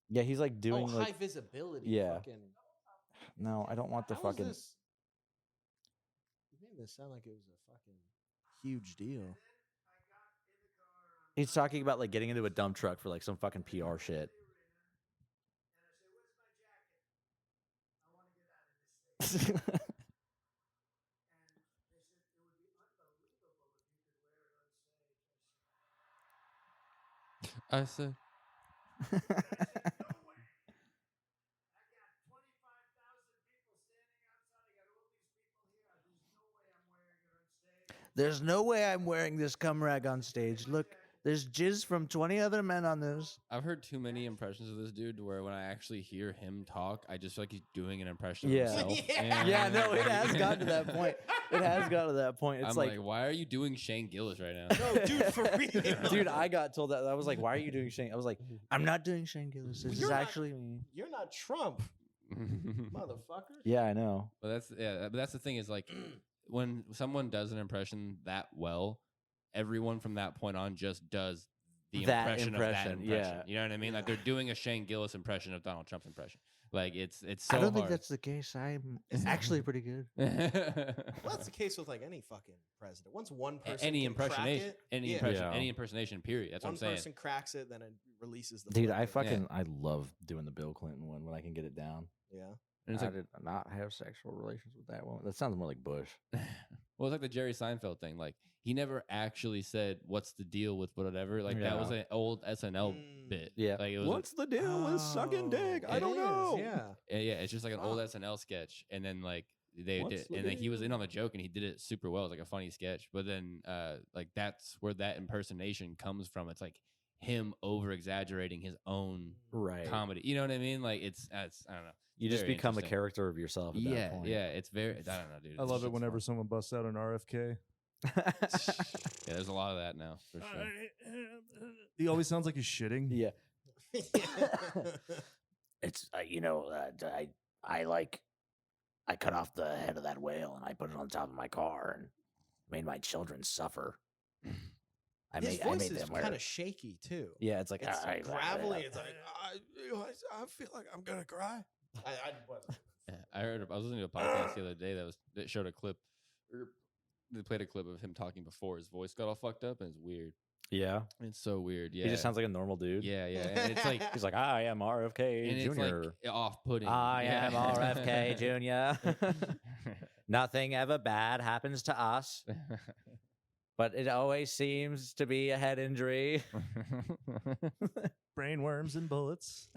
Yeah, he's like doing high like visibility. yeah. Fucking, no, I don't want the how is fucking. this? You made this sound like it was a fucking huge deal. He's talking about like getting into a dump truck for like some fucking PR shit. I said. There's no way I'm wearing this cum rag on stage. Look, there's jizz from 20 other men on this. I've heard too many impressions of this dude where when I actually hear him talk, I just feel like he's doing an impression Yeah. of himself. Yeah. Yeah, no, it has gotten to that point. It has gotten to that point. It's I'm like, why are you doing Shane Gillis right now? No, dude, for real. dude, I got told that. I was like, why are you doing Shane? I was like, I'm not doing Shane Gillis. This is You're not- actually me. You're not Trump, motherfucker. Yeah, I know. But that's the thing is like when someone does an impression that well, everyone from that point on just does the That impression of that impression, impression. yeah. You know what I mean? Like they're doing a Shane Gillis impression of Donald Trump's impression. Like it's so I don't think hard. that's the case. I'm actually pretty good. Well, that's the case with like any fucking president. Once one person any can crack impersonation, it, any yeah. impression, Yeah. any impersonation. Period. That's one what I'm saying. person cracks it, then it releases the. Dude, flip I of it. fucking I love doing the Bill Clinton one when I can get it down. Yeah. And it's I like, did not have sexual relations with that woman. That sounds more like Bush. well, it's like the Jerry Seinfeld thing. Like he never actually said, "What's the deal with whatever?" Like that was Yeah. an old SNL bit. Yeah. Like it was. What's the deal with sucking dick? I it don't is, know. Yeah. Yeah, it's just like an old Fuck. SNL sketch, and then like they What's did, the and then he was in deal? on the joke, and he did it super well. It's like a funny sketch, but then like that's where that impersonation comes from. It's like him over exaggerating his own Right. comedy. You know what I mean? Like it's I don't know. You just Very become a interesting. character of yourself at Yeah, that point. yeah. It's very. I don't know, dude. I This love it shit's whenever fun. someone busts out an RFK. Yeah, there's a lot of that now for sure. He always sounds like he's shitting. yeah. It's I cut off the head of that whale and I put it on top of my car and made my children suffer. His I voice made is them wear kind of shaky too. Yeah, it's like It's I- gravelly. It's like I feel like I'm gonna cry. I wasn't. Yeah, I was listening to a podcast the other day that showed a clip. Or they played a clip of him talking before his voice got all fucked up, and it's weird. yeah. It's so weird. Yeah, He just sounds like a normal dude. Yeah, yeah. And it's like He's like, I am RFK and it's Jr. like off-putting. I Yeah. am RFK Jr. Nothing ever bad happens to us, but it always seems to be a head injury. Brainworms and bullets.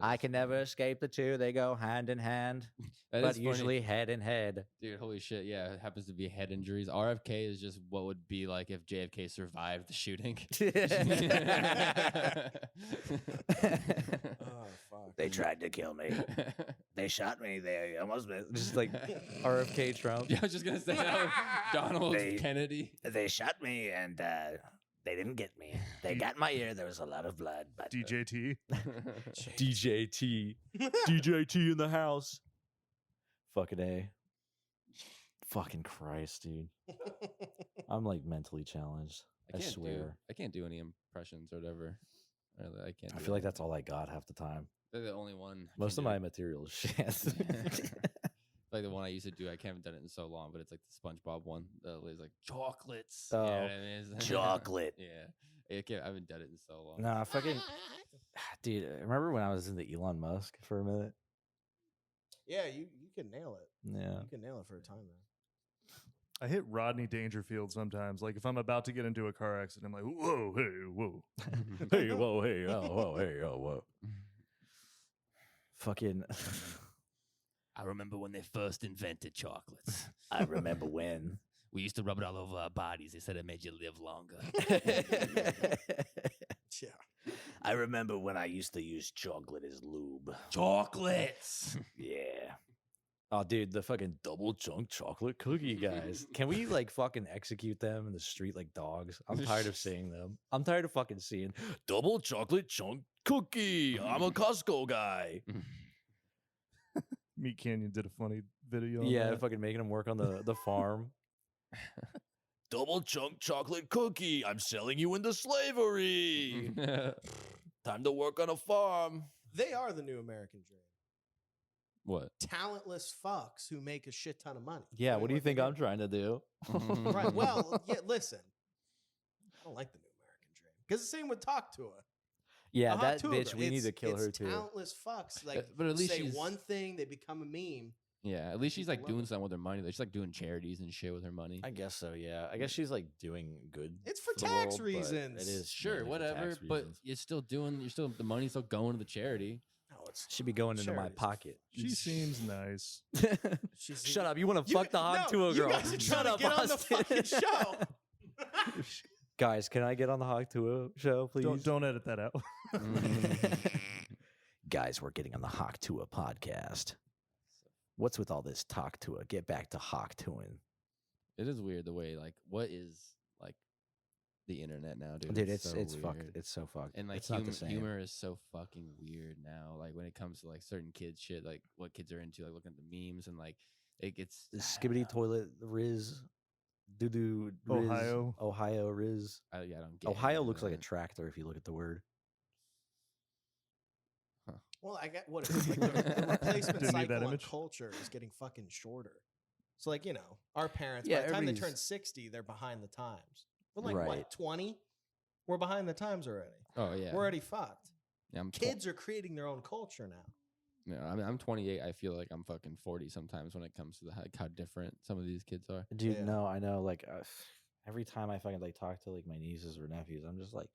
I can never escape the two. They go hand in hand, That but is funny. usually head in head. Dude, holy shit! Yeah, it happens to be head injuries. RFK is just what would be like if JFK survived the shooting. Oh fuck. They tried to kill me. They shot me. They almost Just like RFK Trump. Yeah, I was just gonna say that. Donald They- Kennedy. they shot me and they didn't get me. They got my ear. There was a lot of blood, but DJT. DJT. DJT in the house. Fucking A. Fucking Christ, dude. I'm like mentally challenged. I swear. I can't do any impressions or whatever. Really, I can't. I do feel like any. that's all I got half the time. They're the only one. I Most of can't my material is shit. do. Like the one I used to do. I haven't done it in so long, but it's like the SpongeBob one. It's like chocolates. Oh. You know what I mean? Chocolate. Yeah. I haven't done it in so long. Nah, fucking dude. Remember when I was in the Elon Musk for a minute? Yeah, you can nail it. Yeah. You can nail it for a time there. I hit Rodney Dangerfield sometimes. Like if I'm about to get into a car accident, I'm like, whoa, hey, whoa. Hey, whoa, hey, oh, whoa, hey, oh, whoa. Fucking. I remember when they first invented chocolates. I remember when. We used to rub it all over our bodies. They said it made you live longer. Yeah. I remember when I used to use chocolate as lube. Chocolates. Yeah. Oh, dude, the fucking double chunk chocolate cookie guys. Can we like fucking execute them in the street like dogs? I'm tired of seeing them. I'm tired of fucking seeing double chocolate chunk cookie. I'm a Costco guy. Meat Canyon did a funny video. On Yeah, that. fucking making them work on the farm. Double chunk chocolate cookie. I'm selling you into slavery. Time to work on a farm. They are the new American dream. What? Talentless fucks who make a shit ton of money. Yeah, doing what do you they think I'm trying to do? Right. Well, yeah, listen. I don't like the new American dream. Because the same with Talk to Her. Yeah, Uh-huh, that too, bitch, bro. we need to kill her It's too. talentless fucks. Like, but at least say she's- one thing, they become a meme. Yeah, at least she's like People doing love it. something with her money. She's like doing charities and shit with her money. I guess so, yeah. I guess she's like doing good. It's for the tax world, but reasons. It is Sure, mainly for whatever, tax but reasons. the money's still going to the charity. No, it's Should be going into my charities. pocket. She seems nice. She's Shut up! You want to You- fuck the hog no, to a girl? You guys are Shut trying up, to get on the Austin. fucking show. Guys, can I get on the hog to a show, please? Don't edit that out. Guys, we're getting on the Hawk Tua podcast. What's with all this talk to it? Get back to Hawk Tuing. It is weird the way like what is like the internet now, dude. Dude, it's so fucked. weird. It's so fucked. And like it's not the same. humor is so fucking weird now. Like when it comes to like certain kids shit, like what kids are into, like looking at the memes and like it gets The skibbity toilet Riz, doo doo Ohio Riz. I don't get Ohio any looks of like a that. tractor if you look at the word. Well, I get what it is. Like the replacement Didn't need that cycle on image. culture is getting fucking shorter. So, like, you know, our parents, Yeah, by the time they turn everybody's- 60, they're behind the times. We're like, Right. what, 20? We're behind the times already. Oh yeah. We're already fucked. Yeah, Kids are creating their own culture now. Yeah, I mean, I'm 28. I feel like I'm fucking 40 sometimes when it comes to how different some of these kids are. Dude, Yeah. no, I know. Like every time I fucking like talk to like my nieces or nephews, I'm just like,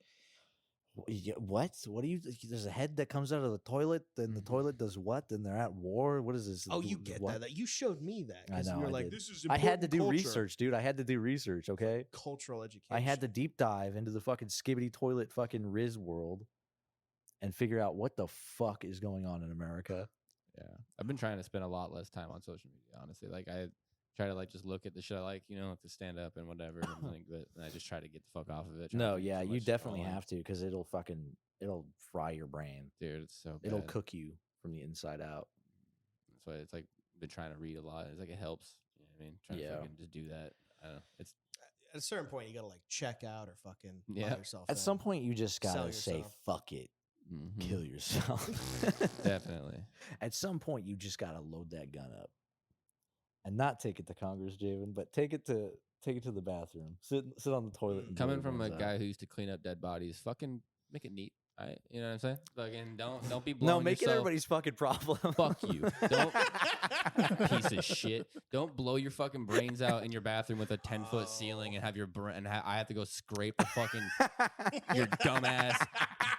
what? What do you? There's a head that comes out of the toilet, then the Mhm. toilet does what? Then they're at war. What is this? Oh, you get What? that. You showed me that. I 'cause know, You were I like, did. this is I had to important do culture. research, dude. I had to do research. Okay. Cultural education. I had to deep dive into the fucking skibbity toilet fucking Riz world and figure out what the fuck is going on in America. Yeah, I've been trying to spend a lot less time on social media. Honestly, like I try to like just look at the shit I like, you know, like to stand up and whatever, and, like, but and I just try to get the fuck off of it. try not No, to do yeah, too you much definitely online. have to because it'll fry your brain. Dude, it's so bad. It'll cook you from the inside out. That's why it's like been trying to read a lot. It's like it helps. You know what I mean? Trying Yeah. to fucking just do that. I don't know. It's At a certain point, you got to like check out or fucking Yeah. let yourself At in. some point, you just Sell gotta say yourself. fuck it, mhm. kill yourself. Definitely. At some point, you just gotta load that gun up, and not take it to Congress, Javen, but take it to the bathroom. Sit on the toilet. and blow Coming your from a brains guy out. who used to clean up dead bodies, fucking make it neat. You know what I'm saying? Fucking don't be No, blowing make it yourself. everybody's fucking problem. Fuck you. Don't piece of shit. Don't blow your fucking brains out in your bathroom with a 10-foot ceiling and have your I have to go scrape the fucking your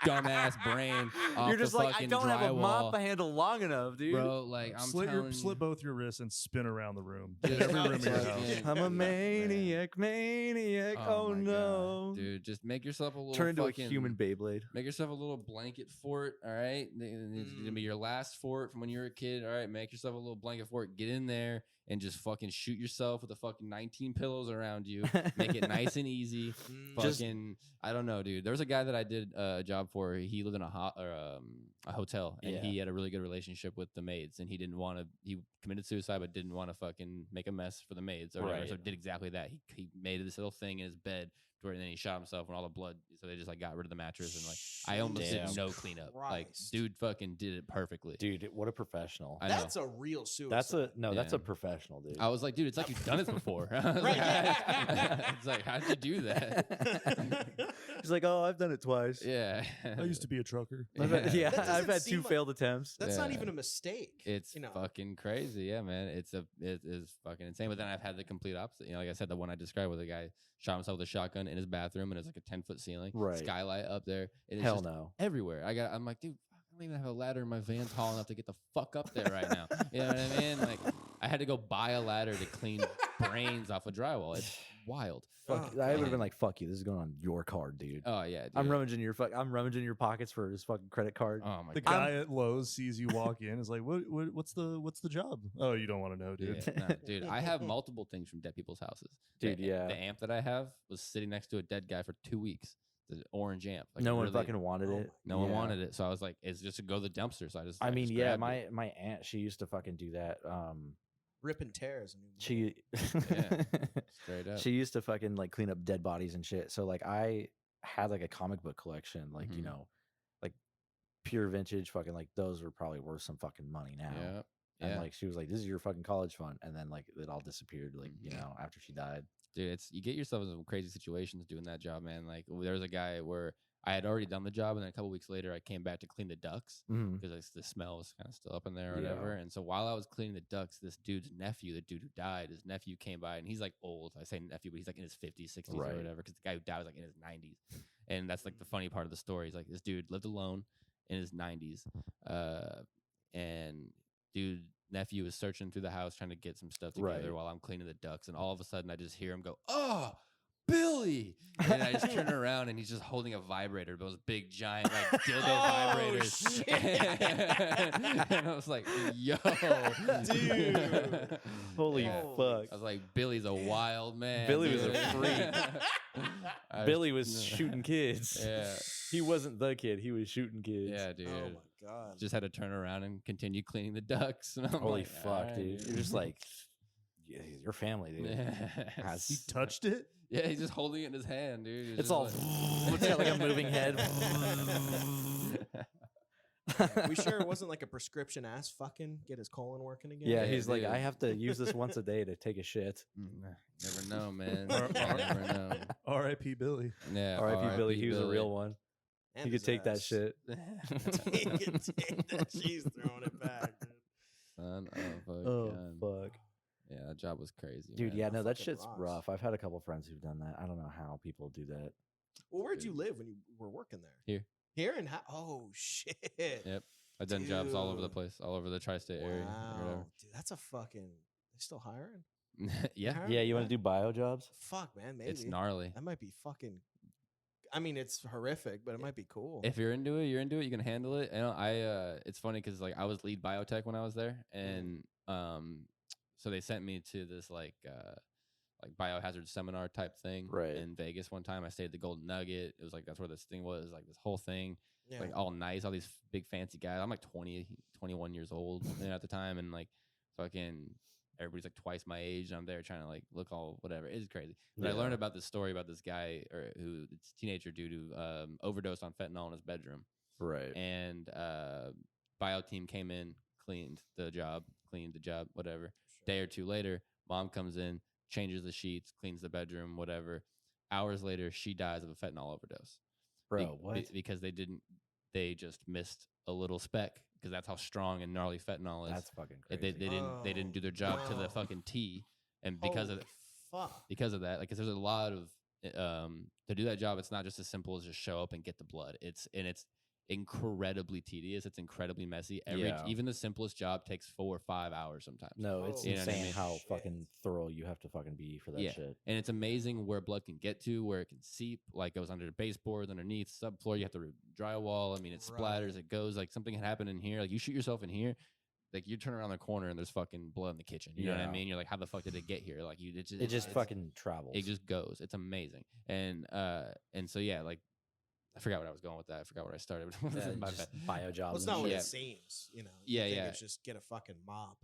dumbass brain off You're just the like, I fucking don't have a mop drywall. handle long enough, dude. Bro, like I'm telling Slit you, both your wrists and spin around the room. Just Every room in your fucking- house. I'm a Man. maniac. Oh, my God, no. dude, just make yourself a little Turn into a fucking, human Beyblade. Make yourself a little blanket fort, all right? It's gonna be your last fort from when you were a kid, all right? Make yourself a little blanket fort. Get in there and just fucking shoot yourself with the fucking 19 pillows around you. Make it nice and easy. Just- Fucking, I don't know, dude. There was a guy that I did a job for. He lived in a hotel, and Yeah. he had a really good relationship with the maids, and he didn't want to. He committed suicide, but didn't want to fucking make a mess for the maids or whatever. Right. So did exactly that. He made this little thing in his bed and then he shot himself and all the blood. So they just like got rid of the mattress and like I almost did Damn. no cleanup. Like Christ. dude fucking did it perfectly. Dude, what a professional. I know. That's a real suicide. That's a Yeah. professional, dude. I was like, dude, it's like you've done it before. I was Right, like, yeah. it's like, how'd you do that? He's like, oh, I've done it twice. Yeah. I used to be a trucker. Yeah, That doesn't I've had seem 2 like- failed attempts. That's not Yeah. even a mistake. It's you know. fucking crazy. Yeah, man. It is fucking insane. But then I've had the complete opposite. You know, like I said, the one I described where the guy shot himself with a shotgun in his bathroom and it's like a 10-foot ceiling. Right. Skylight up there. And it's Hell just no. everywhere. I'm like, dude, I don't even have a ladder in my van tall enough to get the fuck up there right now. You know what I mean? Like I had to go buy a ladder to clean brains off of drywall. It's wild. Fuck, Oh, I would have man. been like, fuck you. This is going on your card, dude. Oh yeah. Dude. I'm rummaging your pockets for his fucking credit card. Oh my The god. guy at Lowe's sees you walk in, is like, what's the job? Oh, you don't want to know, dude. Yeah, no, dude, I have multiple things from dead people's houses. Dude, yeah. The amp that I have was sitting next to a dead guy for 2 weeks. The orange amp. Like, No one really- fucking wanted it. No one Yeah. wanted it, so I was like, "It's just to go to the dumpster." So I just. I mean, just yeah, grabbed it. my aunt, she used to fucking do that. Rip and tear is a new She Straight up. she used to fucking like clean up dead bodies and shit. So like I had like a comic book collection, like you Mhm. know, like pure vintage fucking like those were probably worth some fucking money now. Yeah. And Yeah. like she was like, "This is your fucking college fund," and then like it all disappeared, like you Mhm. know, after she died. Dude, it's you get yourself in some crazy situations doing that job, man. Like there was a guy where I had already done the job, and then a couple weeks later, I came back to clean the ducts Mm-hmm. because the smell was kind of still up in there or Yeah. whatever. And so while I was cleaning the ducts, this dude's nephew, the dude who died, his nephew came by, and he's like old. I say nephew, but he's like in his 50s, 60s Right. or whatever. Because the guy who died was like in his 90s, and that's like the funny part of the story. He's like this dude lived alone in his 90s, and dude. Nephew was searching through the house trying to get some stuff together Right. while I'm cleaning the ducts, and all of a sudden I just hear him go, "Oh, Billy!" And I just turn around and he's just holding a vibrator, those big giant like dildo vibrators. And I was like, "Yo, Dude. Holy Yeah. fuck! I was like, "Billy's a wild man." Billy was a dude." freak. I Billy was shooting kids. Yeah, He wasn't the kid. He was shooting kids. yeah, dude. Oh my god. Just had to turn around and continue cleaning the ducts. And I'm Holy like, fuck, "All right, dude! You're just like, yeah, your family, dude. Yeah. Has- He touched it. Yeah, he's just holding it in his hand, dude. It's just all. like- It's got like a moving head. We sure it wasn't like a prescription ass fucking get his colon working again? Yeah, Yeah, he's like, dude. I have to use this once a day to take a shit. Never know, man. Or- Never know. R.I.P. Billy. Yeah. R.I.P. Billy. He was a Billy. real one. And He could his take that ass. shit. He could take that. She's throwing it back, dude. Son of a Oh gun. fuck, Yeah, that job was crazy, dude. man. Yeah, no, that fucking shit's rocks. rough. I've had a couple friends who've done that. I don't know how people do that. Well, where'd you live when you were working there? Here. Here and how? Oh shit. Yep. I've done jobs all over the Dude. place, all over the tri-state area. or Wow, dude, that's a fucking. They still hiring? whatever. Yeah, Hiring? Yeah, you want to do bio jobs? Fuck, man. Maybe it's gnarly. That might be fucking. I mean, it's horrific, but it might be cool. If you're into it, you're into it. You can handle it. And it's funny because like I was lead biotech when I was there, and so they sent me to this like biohazard seminar type thing Right. in Vegas one time. I stayed at the Golden Nugget. It was like that's where this thing was, like this whole thing. yeah. Like all nice, all these big fancy guys. I'm like 20, 21 years old at the time, and like fucking everybody's like twice my age. And I'm there trying to like look all whatever. It's crazy. But I learned about this story about this guy who this teenager dude who overdosed on fentanyl in his bedroom, Right. and bio team came in, cleaned the job, whatever. Day or two later, mom comes in, changes the sheets, cleans the bedroom, whatever. Hours later, she dies of a fentanyl overdose. Bro, what? Because they just missed a little speck because that's how strong and gnarly fentanyl is. That's fucking They crazy. didn't do their job to the no. fucking T, and because of Holy fuck. that, like, 'cause there's a lot of to do that job. It's not just as simple as just show up and get the blood. It's incredibly tedious. It's incredibly messy. Yeah. Even the simplest job takes 4 or 5 hours sometimes. No, it's Holy You know what I insane mean? how shit. fucking thorough you have to fucking be for that Yeah. shit. And it's amazing where blood can get to, where it can seep, like goes under the baseboards, underneath, subfloor. You have to drywall. I mean, it splatters. Right. It goes like something had happened in here. Like you shoot yourself in here, like you turn around the corner and there's fucking blood in the kitchen. You know what I Yeah. mean? You're like, how the fuck did it get here? Like It just it's- fucking travels. it just goes. It's amazing. And so yeah, like I forgot what I was going with that. I forgot where I started. Yeah, My just bad. bio jobs. Well, it's and not what shit. it seems, you know. Yeah, You think yeah. It's just get a fucking mop.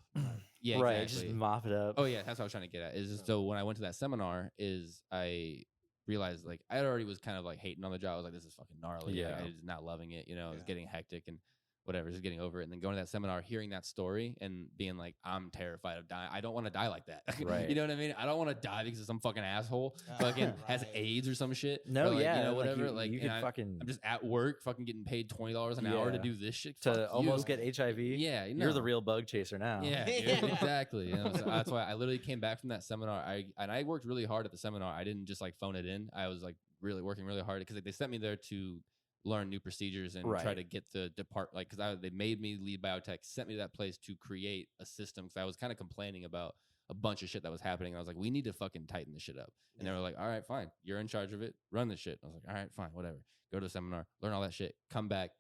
Yeah, right. exactly. Just mop it up. Oh yeah, that's what I was trying to get at. Is just, so when I went to that seminar, is I realized like I already was kind of like hating on the job. I was like, this is fucking gnarly. Like, Yeah. I was not loving it. You know, it was Yeah. getting hectic and whatever, just getting over it. And then going to that seminar, hearing that story and being like, I'm terrified of dying. I don't want to die like that. Right. You know what I mean? I don't want to die because some fucking asshole fucking has Right. AIDS or some shit. No, Or, like, yeah, you know, like, whatever. you- Like, you and could fucking I'm just at work, fucking getting paid $20 an hour to Yeah. do this shit. to Fuck almost you. get HIV. Yeah, You're the no. real bug chaser now. Yeah, dude, exactly. You know, so that's why I literally came back from that seminar. I worked really hard at the seminar. I didn't just like phone it in. I was like really working really hard because like, they sent me there to learn new procedures and try Right. to get the because they made me lead biotech, sent me to that place to create a system because I was kind of complaining about a bunch of shit that was happening. And I was like, we need to fucking tighten this shit up. And they were like, all right, fine, you're in charge of it. Run this shit. I was like, all right, fine, whatever. Go to a seminar, learn all that shit, come back,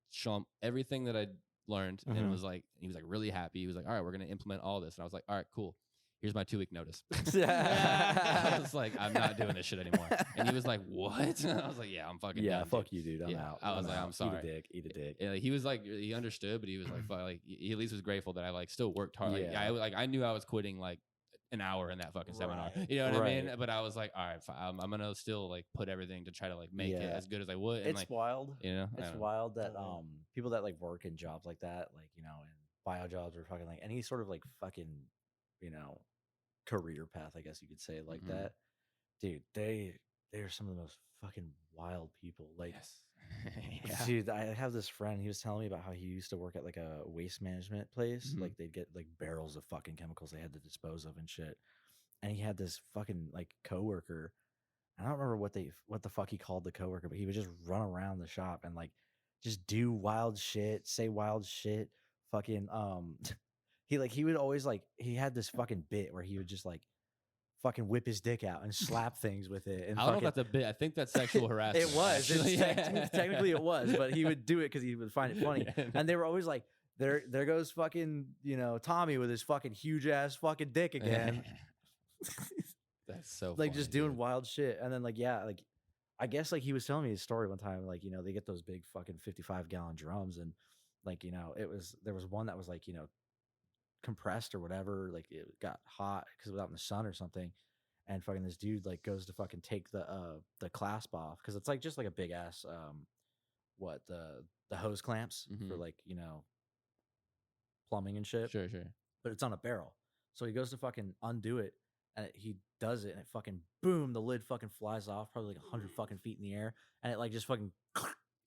show him everything that I learned, and it Mhm. was like he was like really happy. He was like, all right, we're gonna implement all this, and I was like, all right, cool. Here's my 2-week notice. I was like, I'm not doing this shit anymore. And he was like, what? And I was like, yeah, I'm fucking Yeah, done, fuck dude. you, dude. I'm Yeah, out. I was like, out. I'm sorry. Eat a dick. And, like, he was like, he understood, but he was like, fuck, like he at least was grateful that I like still worked hard. Like, Yeah. I knew I was quitting like an hour in that fucking seminar. Right. You know what I mean? Right. But I was like, all right, fine, I'm gonna still like put everything to try to like make it Yeah. as good as I would. And It's like, wild. you know, I It's don't know. wild that Totally. people that like work in jobs like that, like, you know, in bio jobs or fucking like any sort of like fucking, you know, career path, I guess you could say, like Mhm. that. Dude, they are some of the most fucking wild people. Like Yes. Yeah. dude, I have this friend, he was telling me about how he used to work at like a waste management place. Mhm. Like they'd get like barrels of fucking chemicals they had to dispose of and shit. And he had this fucking like coworker. I don't remember what the fuck he called the coworker, but he would just run around the shop and like just do wild shit, say wild shit. Fucking he would always like he had this fucking bit where he would just like fucking whip his dick out and slap things with it. And I don't know if fucking, that's a bit. I think that's sexual harassment. it was. actually. Technically it was, but he would do it because he would find it funny. Yeah. And they were always like, there goes fucking, you know, Tommy with his fucking huge ass fucking dick again. That's so Like funny, just doing dude. wild shit. And then like, yeah, like I guess like he was telling me his story one time, like, you know, they get those big fucking 55-gallon drums and like, you know, there was one that was like, you know, compressed or whatever, like it got hot because it was out in the sun or something. And fucking this dude like goes to fucking take the clasp off because it's like just like a big ass the hose clamps for Mhm. like, you know, plumbing and shit. Sure. But it's on a barrel. So he goes to fucking undo it and he does it and it fucking boom, the lid fucking flies off probably like 100 fucking feet in the air and it like just fucking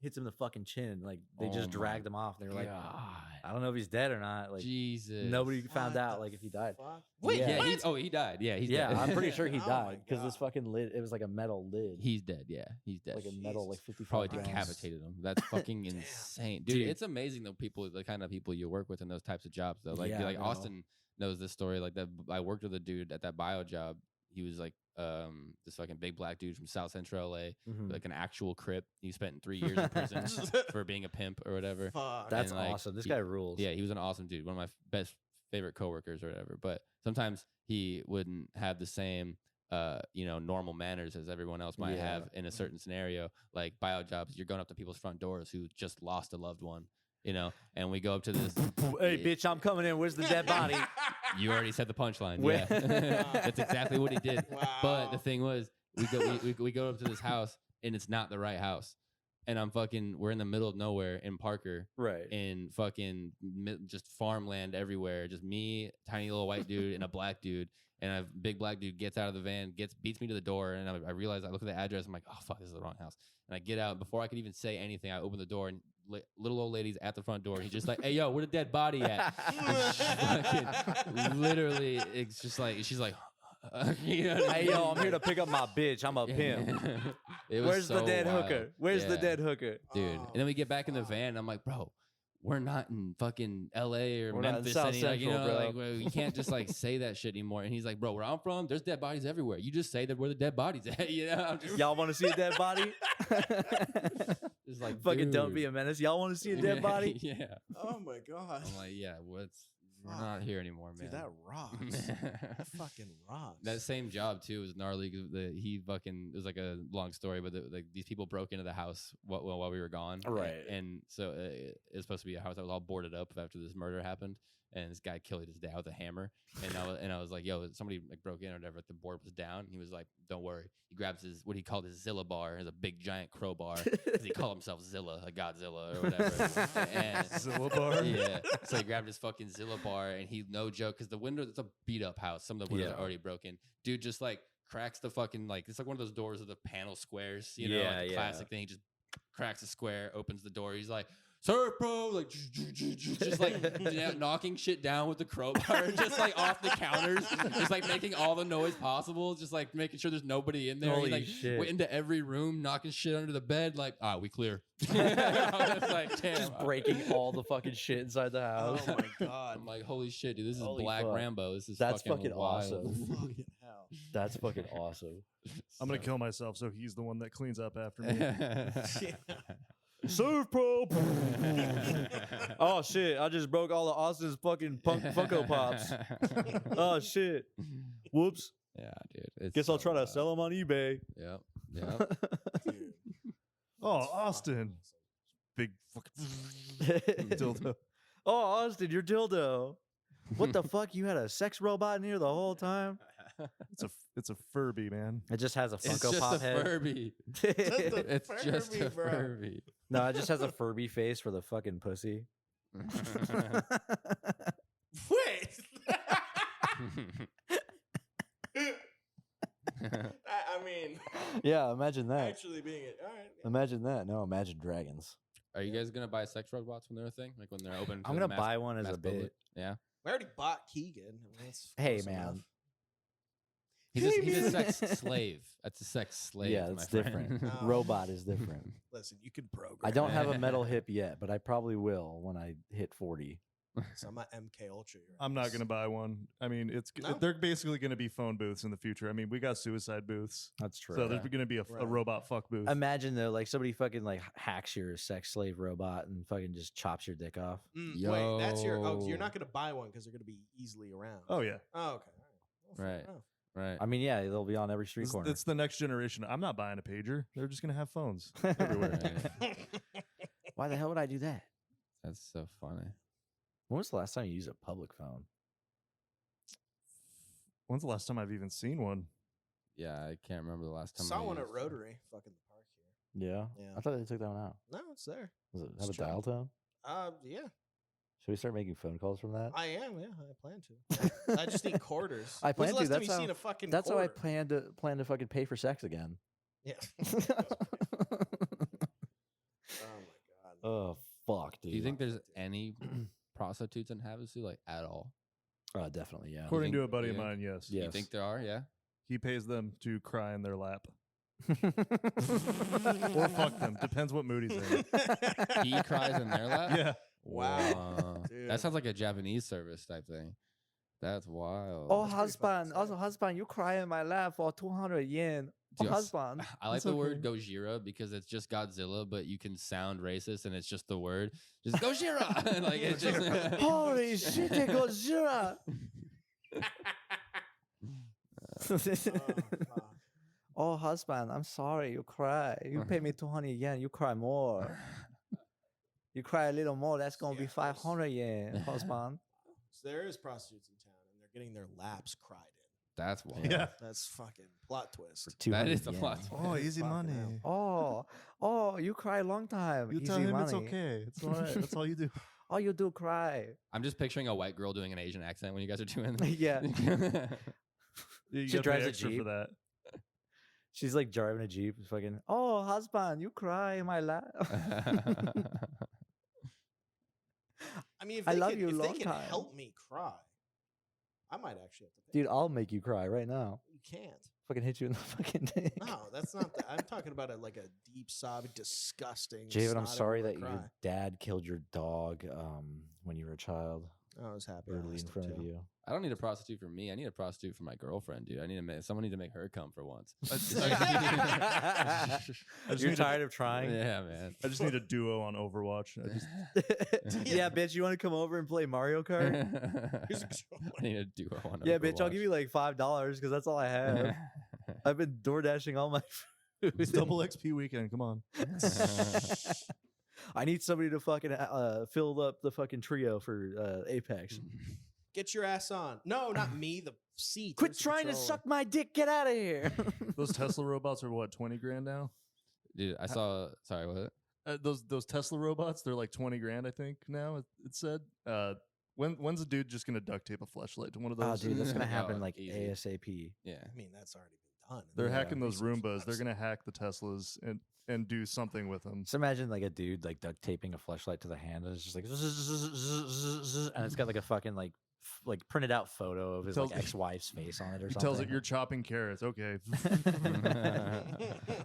hits him in the fucking chin. Like they Oh just my dragged him off. They were like, God. I don't know if he's dead or not. Like Jesus. nobody found What out the like if he died. fuck? Wait, Yeah. what? He died. Yeah. He's Yeah, dead. I'm pretty sure he Oh my died because this God. fucking lid, it was like a metal lid. He's dead. Yeah. He's dead. like a metal, like Jesus 55 Probably grams. decapitated him. That's fucking Damn. insane, dude, Dude. It's amazing though. The kind of people you work with in those types of jobs, though. Like, Yeah, like no. Austin knows this story. Like that, I worked with a dude at that bio job. He was like this fucking big black dude from South Central LA, Mhm. like an actual crip. He spent 3 years in prison for being a pimp or whatever. Fuck. That's and, like, awesome. This he- guy rules. Yeah, he was an awesome dude. One of my best favorite coworkers or whatever. But sometimes he wouldn't have the same, you know, normal manners as everyone else might Yeah. have in a certain scenario. Like bio jobs, you're going up to people's front doors who just lost a loved one, you know, and we go up to this. Hey, bitch, I'm coming in. Where's the dead body? You already said the punchline. Where- Yeah, that's exactly what he did. But the Wow. thing was, we go up to this house and it's not the right house, and we're in the middle of nowhere in Parker. Right. In fucking just farmland everywhere. Just me, tiny little white dude, and a black dude. And a big black dude gets out of the van, beats me to the door, and I realize, I look at the address, I'm like, oh fuck, this is the wrong house. And I get out, before I could even say anything, I open the door, and little old lady's at the front door. He's just like, hey yo, where the dead body at? And she fucking, literally, it's just like, she's like, you know what I Hey, mean? yo, I'm here to pick up my bitch. I'm a pimp. It was Where's the so dead wild. hooker? Where's the Yeah. dead hooker? Dude. Oh, And then we get back in the fuck. van. And I'm like, bro, we're not in fucking LA or We're not in Memphis. South Like, you Central, know, bro. like, well, you can't just like say that shit anymore. And he's like, bro, where I'm from, there's dead bodies everywhere. You just say that where the dead bodies at. You know, I'm just, Y'all want to see a dead body? just like, Fucking don't dude. be a menace. Y'all want to see a dead body? Yeah. Oh my god. I'm like, yeah, we're Fuck. not here anymore, man. Dude, that rocks. That fucking rocks. That same job too was gnarly. 'Cause he fucking, it was like a long story, but like these people broke into the house while we were gone. Right. And so it's supposed to be a house that was all boarded up after this murder happened. and this guy killed his dad with a hammer. And I was like, yo, somebody like broke in or whatever. The board was down. He was like, don't worry. He grabs his what he called his Zilla bar, is a big giant crowbar. 'Cause he called himself Zilla, a Godzilla or whatever. And Zilla bar? yeah. So he grabbed his fucking Zilla bar, and he, no joke, because the window, it's a beat up house. Some of the windows are already broken. Dude just like cracks the fucking, like, it's like one of those doors with the panel squares, you know, like the classic thing. He just cracks a square, opens the door. He's like, surf, bro, like just like knocking shit down with the crowbar, just like off the counters, just like making all the noise possible, just like making sure there's nobody in there. Holy He like shit. went into every room, knocking shit under the bed, like, we clear. I was like, damn. Just breaking all the fucking shit inside the house. Oh my god. I'm like, holy shit, dude, this is Holy Black fuck. Rambo. This is That's fucking fucking wild. awesome. Fucking hell. That's fucking awesome. I'm gonna kill myself so he's the one that cleans up after me. Surf Pro. Oh shit! I just broke all of Austin's fucking Funko Pops. Oh shit! Whoops. Yeah, dude. It's Guess I'll so try to wild. sell them on eBay. Yep. Yep. Dude. Oh, Austin. Big fucking dildo. Oh, Austin, your dildo. What the fuck? You had a sex robot in here the whole time? It's a Furby, man. It just has a It's Funko just Pop a head. Furby. It's just a bro. Furby. No, it just has a Furby face for the fucking pussy. Wait. I mean, Yeah, imagine that. actually being it. All right. Imagine that. No, imagine dragons. Are you guys gonna buy sex robots when they're a thing? Like when they're open? I'm to gonna the buy one as mass a public? bit. Yeah. We already bought Keegan. I mean, that's Hey, close man. enough. He's a sex slave. That's a sex slave. Yeah, my it's friend. different. No. Robot is different. Listen, you can program. I don't have a metal hip yet, but I probably will when I hit 40. So I'm at MK Ultra. your I'm not ass. gonna buy one. I mean, No? they're basically gonna be phone booths in the future. I mean, we got suicide booths, That's true. so there's gonna be a Right. robot fuck booth. Imagine though, like somebody fucking like hacks your sex slave robot and fucking just chops your dick off. Wait, that's your. Oh, you're Yo. not gonna buy one because they're gonna be easily around. Oh yeah, Oh, okay. All right. Well, fair Right. enough. Right. I mean, yeah, they'll be on every street corner. it's the next generation. I'm not buying a pager. They're just gonna have phones everywhere. Right. Why the hell would I do that? That's so funny. When was the last time you used a public phone? When's the last time I've even seen one? Yeah, I can't remember the last time. Saw I one at used- Rotary, fucking the park here. Yeah. Yeah. I thought they took that one out. No, it's there. Was it It's have a true. dial tone? Yeah, Should we start making phone calls from that? I am. Yeah, I plan to. I just need quarters. I plan When's the to, last time that's you how- seen a fucking That's how I quarter? plan to fucking pay for sex again. Yeah. Oh my god. Oh fuck, dude. Do you think there's any prostitutes in Havasu, like at all? Definitely, yeah. According think- to a buddy of yeah. mine, yes. Yeah. You think there are? Yeah. He pays them to cry in their lap or fuck them. Depends what mood he's in. He cries in their lap. Yeah. Wow. Dude. That sounds like a Japanese service type thing. That's wild. Oh, That's pretty fucking husband, sad. husband, you cry in my lap for 200 yen. Oh, Dude, husband. I like It's the word okay. Gojira because it's just Godzilla, but you can sound racist and it's just the word. Just Gojira. Like it's just Holy shit, it goes Jira. Oh, fuck. Oh, husband, I'm sorry. You cry. You pay me 200 yen. You cry more. You cry a little more. That's going to be Yeah, of course. 500 yen, husband. So there is prostitutes in town, and they're getting their laps cried in. That's wild. Yeah. That's fucking plot twist. For 200 That is a yen. plot Oh, easy Fucking money. hell. Oh, you cry a long time. You Easy tell him it's money. okay. It's all right. That's all you do. All you do cry. I'm just picturing a white girl doing an Asian accent when you guys are doing Yeah. You She gotta pay drives a extra Jeep. for that. She's like driving a Jeep. Fucking, oh, husband, you cry in my lap. I mean, if I they love can, you a if long they can time. help me cry, I might actually have to pay. Dude, I'll make you cry right now. You can't. Fucking hit you in the fucking dick. No, that's not. I'm talking about like a deep sob, disgusting. Javen, I'm snot sorry that everywhere your dad killed your dog when you were a child, cry. I was happy. I brutally in lost him, front of too. you. I don't need a prostitute for me. I need a prostitute for my girlfriend, dude. I need to make someone need to make her come for once. I just You're need to- tired of trying? Yeah, man. I just need a duo on Overwatch. I just Yeah, bitch, you want to come over and play Mario Kart? I need a duo on Yeah, bitch, I'll Overwatch. give you like $5 because that's all I have. I've been door dashing all my food. It's double XP weekend. Come on. I need somebody to fucking fill up the fucking trio for Apex. Get your ass on. No, not me. The seat. Quit Where's the trying to controller? suck my dick. Get out of here. Those Tesla robots are what, 20 grand now? Dude, I saw. Sorry, what? Those Tesla robots, they're like 20 grand, I think. Now it said. When's a dude just gonna duct tape a flashlight to one of Oh, those? dude, that's gonna Oh, happen like easy. ASAP. Yeah. I mean, that's already been done. They're Yeah. hacking those Research Roombas. They're labs. gonna hack the Teslas and do something with them. So imagine like a dude like duct taping a flashlight to the hand, and it's just like, and it's got like a fucking like printed out photo of his Tells- like ex-wife's face on it or He something. tells it you're chopping carrots. Okay.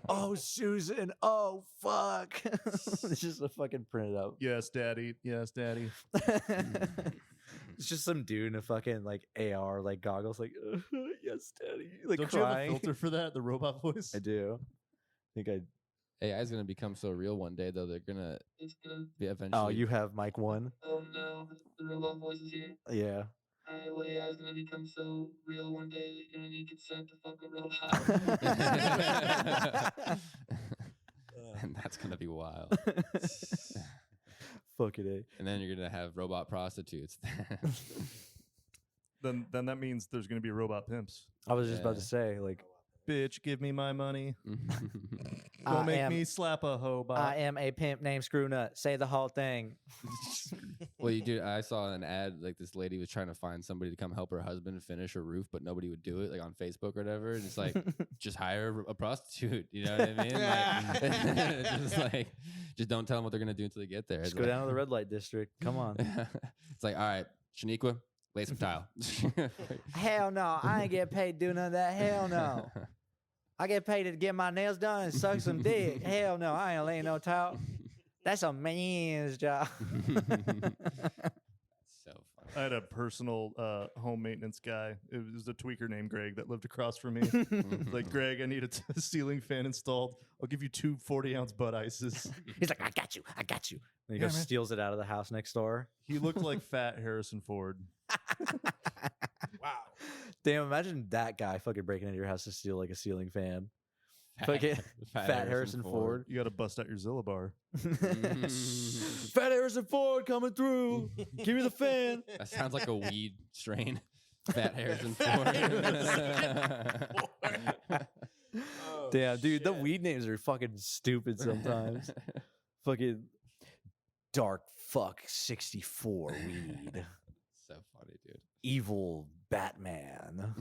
Oh, Susan. Oh, fuck. It's just a fucking printed out. Yes, daddy. Yes, daddy. It's just some dude in a fucking like AR like goggles, like yes, daddy, like Don't you have a crying. filter for that? The robot voice. I do. I think I. AI is gonna become so real one day, though. They're gonna It's gonna. be eventually. Oh, you have Mike 1. Oh no, the robot voice is here. Yeah. AI is gonna become so real one day that you're gonna need consent to fuck a robot. And that's gonna be wild. Fucking A. And then you're gonna have robot prostitutes. Then that means there's gonna be robot pimps. I was just about to Yeah. say, like, Bitch, give me my money. I Don't make am- me slap a hobot. I am a pimp named Screwnut. Say the whole thing. Well, you do. I saw an ad like this lady was trying to find somebody to come help her husband finish her roof, but nobody would do it, like on Facebook or whatever. And it's like, just hire a prostitute. You know what I mean? Like, just like, just don't tell them what they're gonna do until they get there. Just It's go like- down to the red light district. Come on. It's like, all right, Shaniqua, lay some tile. Hell no. I ain't get paid to do none of that. Hell no. I get paid to get my nails done and suck some dick. Hell no. I ain't laying no towel. That's a man's job. So funny. I had a personal home maintenance guy. It was a tweaker named Greg that lived across from me. Like, Greg, I need a ceiling fan installed. I'll give you two 40-ounce butt ices. He's like, I got you. I got you. And he Yeah, goes, man. steals it out of the house next door. He looked like fat Harrison Ford. Wow. Damn, imagine that guy fucking breaking into your house to steal like a ceiling fan. Fucking Fat Harrison Ford. You got to bust out your Zilla bar. Fat Harrison Ford coming through. Give me the fan. That sounds like a weed strain. Fat Harrison Ford. Oh, Damn, dude, the shit. weed names are fucking stupid sometimes. Fucking Dark Fuck 64 weed. So funny, dude. Evil Batman.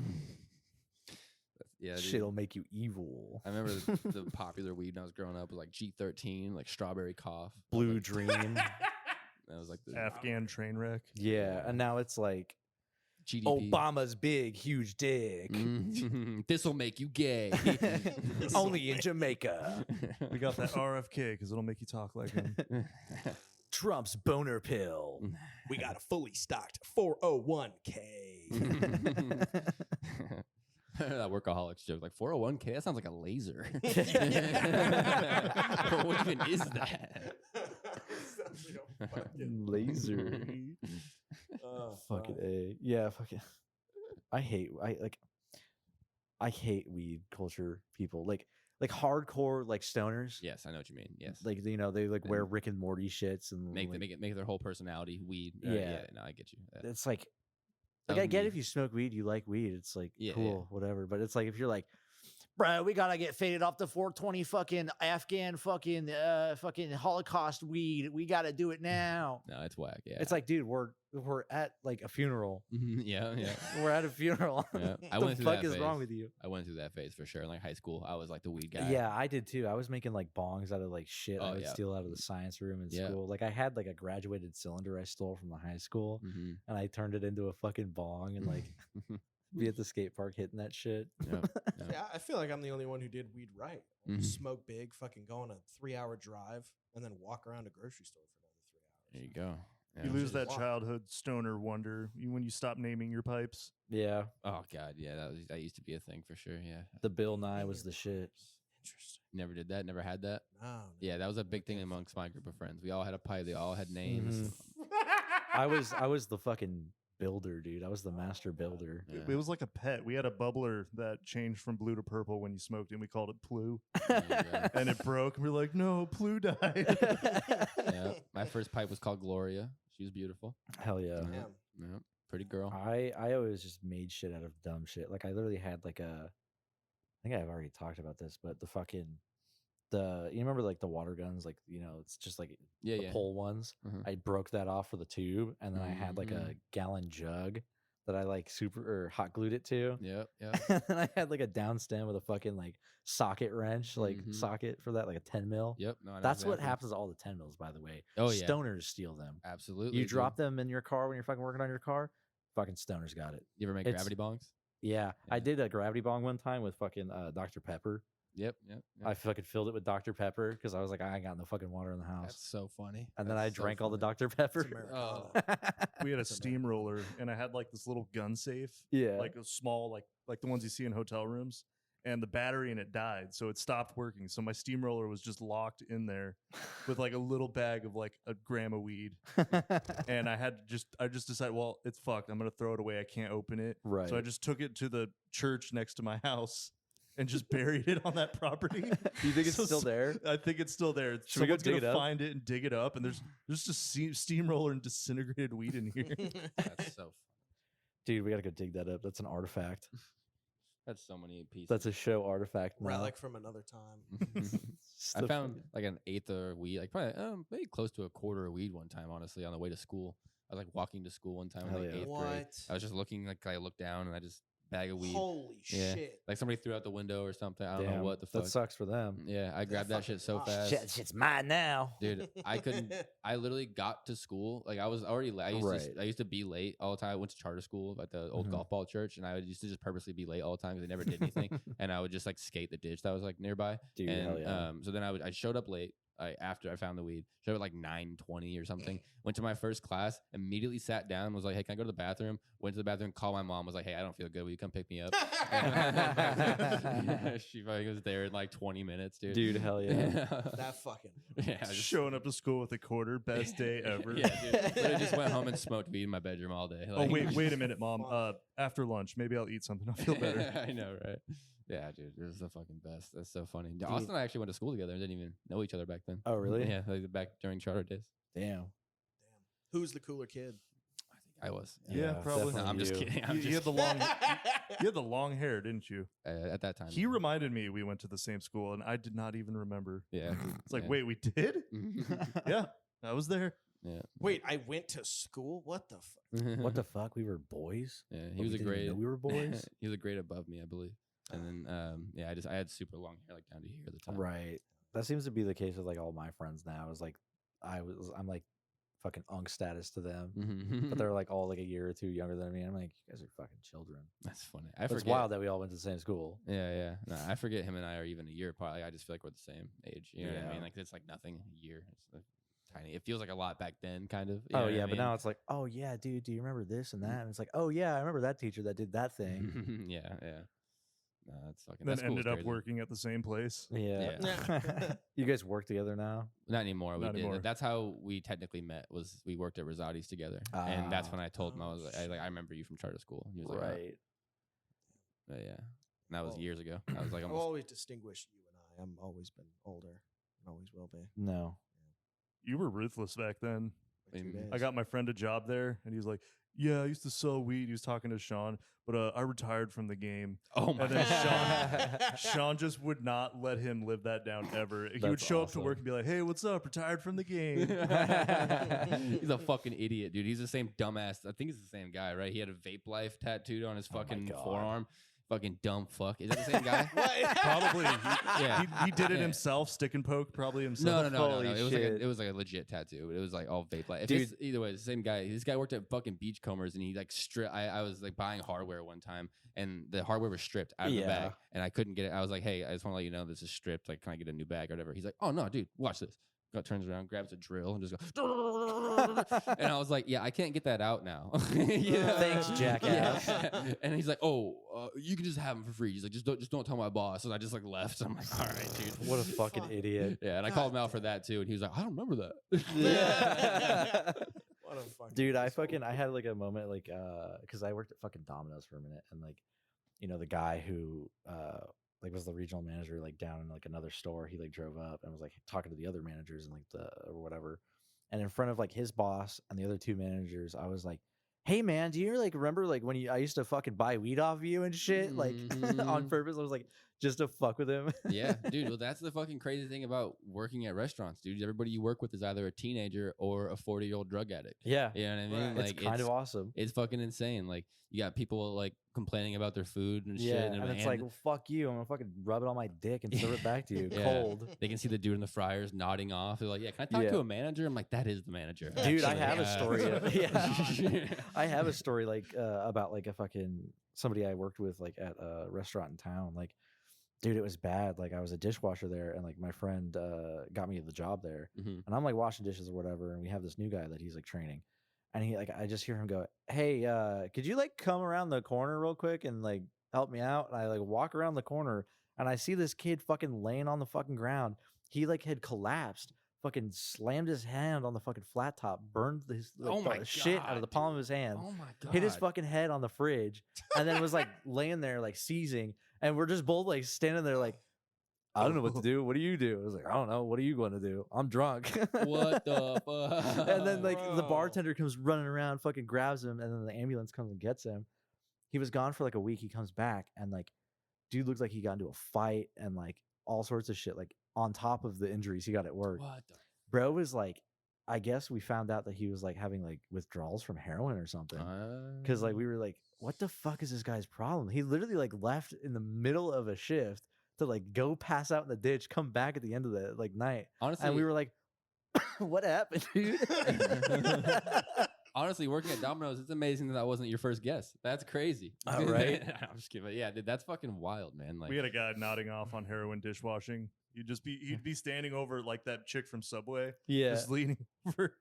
Yeah, dude. Shit'll make you evil. I remember the popular weed when I was growing up was like G13, like strawberry cough. Blue Dream. That was like the Afghan train wreck. Yeah, and now it's like GDP. Obama's big, huge dick. This will make you gay. Only in Jamaica. We got that RFK because it'll make you talk like him. Trump's boner pill. We got a fully stocked 401k. That workaholics joke, like 401k. That sounds like a laser. What even is that? Sounds like a fucking- Laser. Oh, Fucking fuck. A. Yeah, fucking I hate weed culture people. Like hardcore like stoners. Yes, I know what you mean. Yes, Like, you know, they like wear Rick and Morty shits and make like, make their whole personality weed. Yeah. No, I get you. Yeah. it's like I get if you smoke weed, you like weed. It's like Yeah, cool, whatever. But it's like if you're like, bro, we gotta get faded off the 420 fucking Afghan fucking Holocaust weed. We gotta do it now. No, it's whack. Yeah, It's like, dude, we're at like a funeral. yeah. We're at a funeral. Yeah. I the went through fuck that is wrong phase. with you? I went through that phase for sure. In like high school, I was like the weed guy. Yeah, I did too. I was making like bongs out of like shit I Oh, would yeah. steal out of the science room in Yeah. school. Like I had like a graduated cylinder I stole from the high school Mm-hmm. and I turned it into a fucking bong and like be at the skate park hitting that shit. Yeah, I feel like I'm the only one who did weed right. Mhm. Smoke big, fucking go on a 3-hour drive, and then walk around a grocery store for another 3 hours. There you go. You Yeah. lose that Wow. childhood stoner wonder when you stop naming your pipes. Yeah. Oh god, yeah, that used to be a thing for sure. Yeah, The Bill Nye was the shit. Interesting. never did that. Never had that. No. Yeah, that was a big thing amongst my group of friends. We all had a pipe. They all had names. I was the fucking builder, dude. I was the master builder. Yeah. It was like a pet. We had a bubbler that changed from blue to purple when you smoked it, and we called it Plu. There you go. And it broke, and we were like, no, Plu died. Yeah. My first pipe was called Gloria. She was beautiful. Hell yeah. Damn. Yeah. Pretty girl. I always just made shit out of dumb shit. Like I literally had like a, I think I've already talked about this, but you remember like the water guns, like it's just like Yeah, the yeah. pole ones. Mhm. I broke that off for the tube, and then I had like a Mhm. gallon jug that I like hot glued it to. Yep. Yep. And then I had like a down stem with a fucking like socket wrench, like Mhm. socket for that, like a 10 mil. Yep. No, I know That's what exactly. happens to all the 10 mils, by the way. Oh, yeah. Stoners steal them. Absolutely. You dude. drop them in your car when you're fucking working on your car. Fucking stoners got it. You ever make It's- gravity bongs? Yeah, I Yeah. did a gravity bong one time with fucking Dr. Pepper. Yep. Yep. Yep. I fucking filled it with Dr. Pepper because I was like, I ain't got no fucking water in the house. That's so funny. And then I That's so drank all the funny. Dr. Pepper. It's Americana. Oh. We had a It's American. steamroller, and I had like this little gun safe, Yeah. like a small, like the ones you see in hotel rooms. And the battery in it died, so it stopped working. So my steamroller was just locked in there with like a little bag of like a gram of weed. And I just decided, well, it's fucked. I'm gonna throw it away. I can't open it. Right. So I just took it to the church next to my house and just buried it on that property. Do you think it's So- still there? I think it's still there. Should we go Someone's dig gonna it up? find it and dig it up, and there's just steamroller and disintegrated weed in here. That's so. Dude, we gotta go dig that up. That's an artifact. That's so many pieces. That's a show artifact. now. Relic from another time. It's I the found fucking- like an eighth of weed, like probably maybe close to a quarter of weed one time. Honestly, on the way to school, I was like walking to school one time in Hell like yeah. eighth grade. What? I was just looking, like I looked down and I just bag of weed. Holy Yeah. shit. Like somebody threw out the window or something. I don't Damn, know what the fuck. That sucks for them. Yeah, I grabbed that shit so fucking fast. Shit's mine now. Dude, I couldn't. I literally got to school. Like I was already late. I used to be late all the time. I went to charter school at the old Mhm. golf ball church, and I used to just purposely be late all the time because they never did anything. And I would just like skate the ditch that was like nearby. Dude, and hell yeah. so then I showed up late. After I found the weed, showed up at like 9:20 or something. Went to my first class, immediately sat down, was like, "Hey, can I go to the bathroom?" Went to the bathroom, called my mom, was like, "Hey, I don't feel good. Will you come pick me up?" She probably was there in like 20 minutes, dude. Dude, hell yeah. That fucking. Yeah, I just- Showing up to school with a quarter, best day ever. Yeah, dude. Literally just went home and smoked weed in my bedroom all day. Oh wait a minute, Mom. After lunch, maybe I'll eat something. I'll feel better. I know, right? Yeah, dude, it was the fucking best. That's so funny. Austin and I actually went to school together and didn't even know each other back then. Oh, really? Yeah, like back during charter days. Damn. Damn. Who's the cooler kid? I think I was. Yeah, probably. No, I'm just you. kidding. I'm You just had the long, you had the long hair, didn't you? at that time. He reminded me we went to the same school, and I did not even remember. Yeah. It's like, yeah. wait, we did? Yeah, I was there. Yeah. Wait, I went to school? What the fuck? What the fuck? We were boys? Yeah, But he was we a didn't even grade. know we were boys? He was a grade above me, I believe. And then, yeah, I had super long hair, like down to here at the time. Right. That seems to be the case with like all my friends now. Is like I'm like fucking unk status to them. Mhm. But they're like all like a year or two younger than me. I'm like, you guys are fucking children. That's funny. I It's forget. wild that we all went to the same school. Yeah, yeah. No, I forget him and I are even a year apart. Like, I just feel like we're the same age. You know what I Yeah. mean? Like it's like nothing. A year. It's like tiny. It feels like a lot back then, kind of. Oh yeah, but now it's like, oh yeah, dude, do you remember this and that? And it's like, oh yeah, I remember that teacher that did that thing. yeah, yeah. No, that's fucking. Then that school was ended up crazy. working at the same place. Yeah. You guys work together now? Not anymore. We Not did. anymore. That's how we technically met. Was we worked at Rosati's together, and that's when I told him I Oh, was like, I remember you from charter school. And he was like, "Oh." Right. But yeah, and that was Well, years ago. I was like, I've almost. always distinguished you and I. I'm always been older and always will be. No. You were ruthless back then. By 2 Mm. days. I got my friend a job there, and he's like, "Yeah, I used to sell weed." He was talking to Sean, but I retired from the game. Oh my And then god. Sean just would not let him live that down ever. He would That's show up to awesome. work and be like, "Hey, what's up? Retired from the game." He's a fucking idiot, dude. He's the same dumbass. I think it's the same guy, right? He had a vape life tattooed on his Oh my fucking God. forearm. Fucking dumb fuck. Is that the same guy? Probably. Yeah. He did it Yeah. himself, stick and poke, probably No, himself. no. Holy It was shit. it was like a legit tattoo. It was like all vape life. If Dude. it's- either way, it's the same guy. This guy worked at fucking Beachcombers, and he like stripped. I was like buying hardware one time, and the hardware was stripped out of the Yeah. bag, and I couldn't get it. I was like, hey, I just want to let you know this is stripped. Like, can I get a new bag or whatever? He's like, oh no, dude, watch this. Turns around, grabs a drill, and just goes. And I was like, yeah, I can't get that out now. Thanks, jackass. Yeah. And he's like, oh, you can just have them for free. He's like, just don't tell my boss. And I just like left. I'm like, all right, dude. What a fucking Fuck. idiot. Yeah, and I God called him out for that too, and he was like, I don't remember that. Yeah. What a fucking Dude, I asshole. had like a moment like because I worked at fucking Domino's for a minute, and like, you know, the guy who like was the regional manager like down in like another store, he like drove up and was like talking to the other managers and like the or whatever, and in front of like his boss and the other two managers, I was like, hey man, do you like remember like when I used to fucking buy weed off you and shit, like on purpose? I was like, just to fuck with him. Yeah, dude. Well, that's the fucking crazy thing about working at restaurants, dude. Everybody you work with is either a teenager or a 40-year-old drug addict. Yeah, You know what I mean? Right. it's kind of awesome. It's fucking insane. Like you got people like complaining about their food and Yeah, shit, and it's like, well, fuck you. I'm gonna fucking rub it on my dick and serve it back to you, Yeah. cold. They can see the dude in the fryers nodding off. They're like, "Yeah, can I talk Yeah. to a manager?" I'm like, "That is the manager." Dude, I actually." have a story. Yeah, God. I have a story like about like a fucking somebody I worked with like at a restaurant in town. Like, dude, it was bad. Like, I was a dishwasher there, and like my friend got me the job there, Mhm. and I'm like washing dishes or whatever, and we have this new guy that he's like training, and he like I just hear him go, "Hey, could you like come around the corner real quick and like help me out?" And I like walk around the corner, and I see this kid fucking laying on the fucking ground. He like had collapsed. Fucking slammed his hand on the fucking flat top, burned his like, Oh my shit out of God, the palm dude. of his hand, Oh my god! hit his fucking head on the fridge, and then was like laying there like seizing. And we're just both like standing there like, I don't know what to do. What do you do? I was like, I don't know. What are you going to do? I'm drunk. What the fuck? And then like the Bro. bartender comes running around, fucking grabs him, and then the ambulance comes and gets him. He was gone for like a week. He comes back, and like, dude looks like he got into a fight and like all sorts of shit, like on top of the injuries he got at work. What the? Bro was like, I guess we found out that he was like having like withdrawals from heroin or something. Because like we were like, what the fuck is this guy's problem? He literally like left in the middle of a shift to like go pass out in the ditch, come back at the end of the like night, Honestly, and we were like, what happened, dude? honestly, working at Domino's, it's amazing that wasn't your first guess. That's crazy. Oh, right? I'm just kidding. But yeah, dude, that's fucking wild, man. Like, We had a guy nodding off on heroin dishwashing. He'd be standing over like that chick from Subway, Yeah. just leaning over,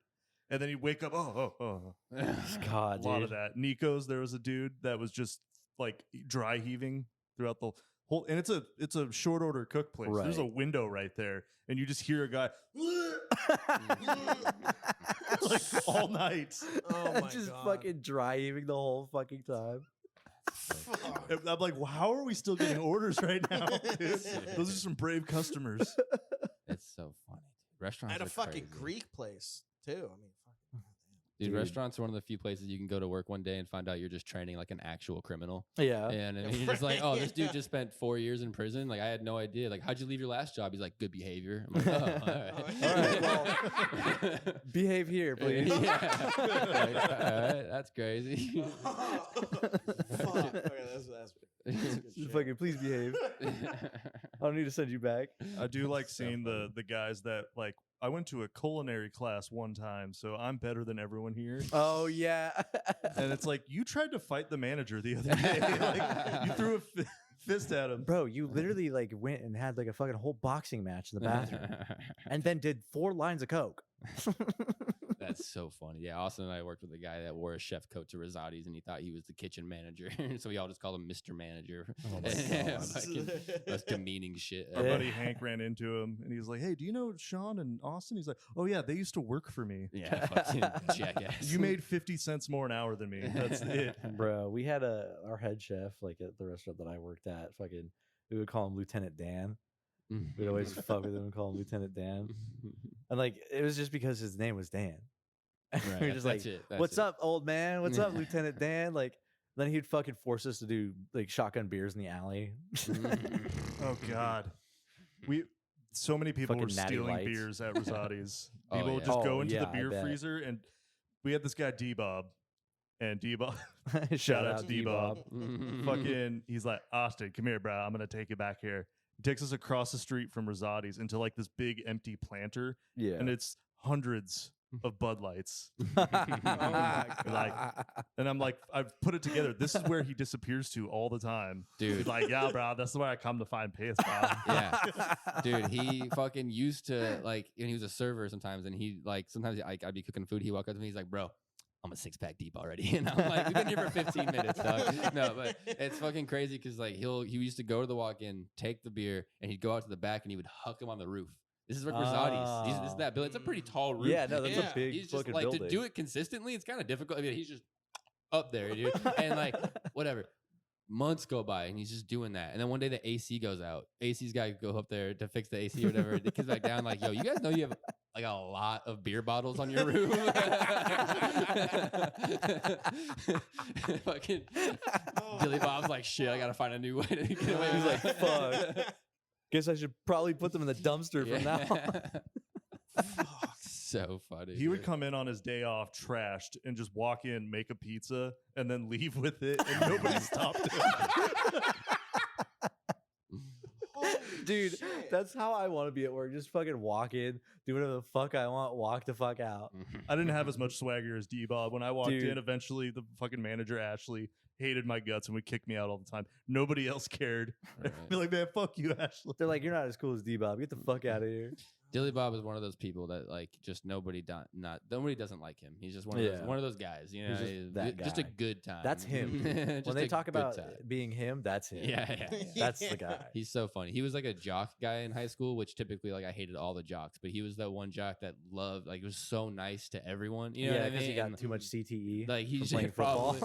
and then he'd wake up. Oh. God, A lot dude. of that. Nico's, there was a dude that was just like dry heaving throughout the whole, and it's a short order cook place. There's a Right. window right there, and you just hear a guy like all night. Oh my Just God. fucking dry heaving the whole fucking time. Fuck. I'm like, well, how are we still getting orders right now? Dude? Those are some brave customers. it's so funny. Restaurants At a are fucking crazy. Greek place too. I mean, fucking goddamn. Dude, Dude. restaurants are one of the few places you can go to work one day and find out you're just training like an actual criminal. Yeah. And you're just like, oh, this dude just spent 4 years in prison. Like, I had no idea. Like, how'd you leave your last job? He's like, good behavior. I'm like, oh, all right. All right, Behave here, please. yeah. Like, all right, that's crazy. Fuck. Okay, that's good Just shit. fucking please behave. I don't need to send you back. I do like So seeing funny. the guys that like. I went to a culinary class one time, so I'm better than everyone here. Oh yeah. And it's like you tried to fight the manager the other day. Like, you threw a fist at him. Bro, you literally like went and had like a fucking whole boxing match in the bathroom, and then did 4 lines of coke. That's so funny. Yeah, Austin and I worked with a guy that wore a chef coat to Rosati's, and he thought he was the kitchen manager, so we all just called him Mr. Manager. Oh my God. Fucking, that's demeaning shit. Our Yeah. buddy Hank ran into him, and he's like, "Hey, do you know Sean and Austin?" He's like, "Oh yeah, they used to work for me. Yeah, fucking jackass. You made 50 cents more an hour than me. That's it." Bro, we had our head chef like at the restaurant that I worked at. Fucking, we would call him Lieutenant Dan. We'd always fuck with him and call him Lieutenant Dan. And like it was just because his name was Dan. Right, we were just like, that's it, that's "What's it. up, old man? What's up, Lieutenant Dan?" Like, then he'd fucking force us to do like shotgun beers in the alley. Oh God, so many people Fucking were Natty stealing Lights. beers at Rosati's. Oh, People would yeah. just go Oh, into the yeah, I beer bet. freezer, and we had this guy D-Bob, and D-Bob, Shout out out to D-Bob. fucking, he's like, "Austin, come here, bro. I'm gonna take you back here." He takes us across the street from Rosati's into like this big empty planter, Yeah. and it's hundreds of Bud Lights. Oh my Like, and I'm like, I've put it together. This is where he disappears to all the time. Dude. He's like, "Yeah, bro, that's where I come to find peace, bro." Yeah, dude, he fucking used to like, and he was a server sometimes, and he like sometimes like I'd be cooking food, he walk up to me, he's like, "Bro, I'm a 6-pack deep already," and I'm like, "We've been here for 15 minutes, dog." No, but it's fucking crazy because like he used to go to the walk-in, take the beer, and he'd go out to the back and he would huck him on the roof. This is for Grisati's. This is that building. It's a pretty tall roof. Yeah, no, that's Yeah. a big He's just fucking like building. to do it consistently. It's kind of difficult. I mean, he's just up there, dude, and like whatever. Months go by and he's just doing that, and then one day the AC goes out. AC's got to go up there to fix the AC or whatever. It comes back down. Like, yo, you guys know you have like a lot of beer bottles on your roof. Fucking Billy Bob's like, shit. I gotta find a new way to get away. He's with like, that. fuck. Guess I should probably put them in the dumpster from now on. So funny. He would dude. come in on his day off trashed and just walk in, make a pizza, and then leave with it, and nobody stopped him. Holy Dude, shit. that's how I want to be at work. Just fucking walk in, do whatever the fuck I want, walk the fuck out. I didn't have as much swagger as D-Bob. When I walked Dude. in, eventually the fucking manager, Ashley, hated my guts and would kick me out all the time. Nobody else cared. Right. I'd be like, man, fuck you, Ashley. They're like, you're not as cool as D-Bob. Get the fuck out of here. Dilly Bob is one of those people that like just nobody doesn't like him. He's just one of those guys. You know, He's just that just a guy. good time. That's him. Just When they a talk good about time. being him, that's him. Yeah. That's Yeah. the guy. He's so funny. He was like a jock guy in high school, which typically like I hated all the jocks, but he was that one jock that loved like was so nice to everyone. You know Yeah, what I because mean? he got And, too much CTE. like from he's playing football.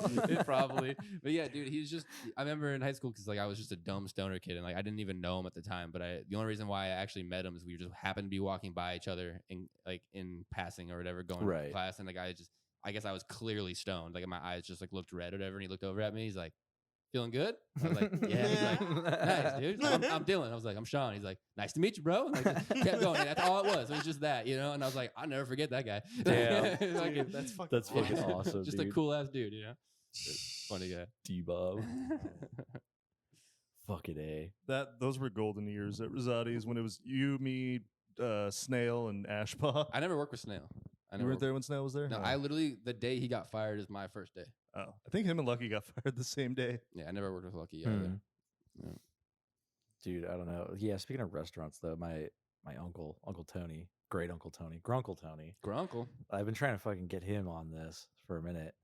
probably. But yeah, dude, he's just. I remember in high school because like I was just a dumb stoner kid and like I didn't even know him at the time. But the only reason why I actually met him is we just happened to be walking by each other in passing or whatever, going to Right. class, and the guy just. I guess I was clearly stoned. Like my eyes just like looked red or whatever, and he looked over at me. He's like, "Feeling good?" I was like, "Yeah." He's like, "Nice, dude." I'm Dylan. I was like, "I'm Sean." He's like, "Nice to meet you, bro." And like, just kept going. And that's all it was. It was just that, you know. And I was like, "I'll never forget that guy." Damn. Like, Dude, that's fucking That's fucking yeah. awesome. Just dude. a cool ass dude, you know. Funny guy. D-Bob. Fucking A. Those were golden years at Rosati's when it was you, me, Snail, and Ashpaw. I never worked with Snail. I You never weren't there when Snail was there? No, Oh. I literally the day he got fired is my first day. Oh, I think him and Lucky got fired the same day. Yeah, I never worked with Lucky either. Hmm. Yeah. Dude, I don't know. Yeah, speaking of restaurants though, my Uncle Tony, great Uncle Tony, Grunkle Tony. Grunkle. I've been trying to fucking get him on this for a minute.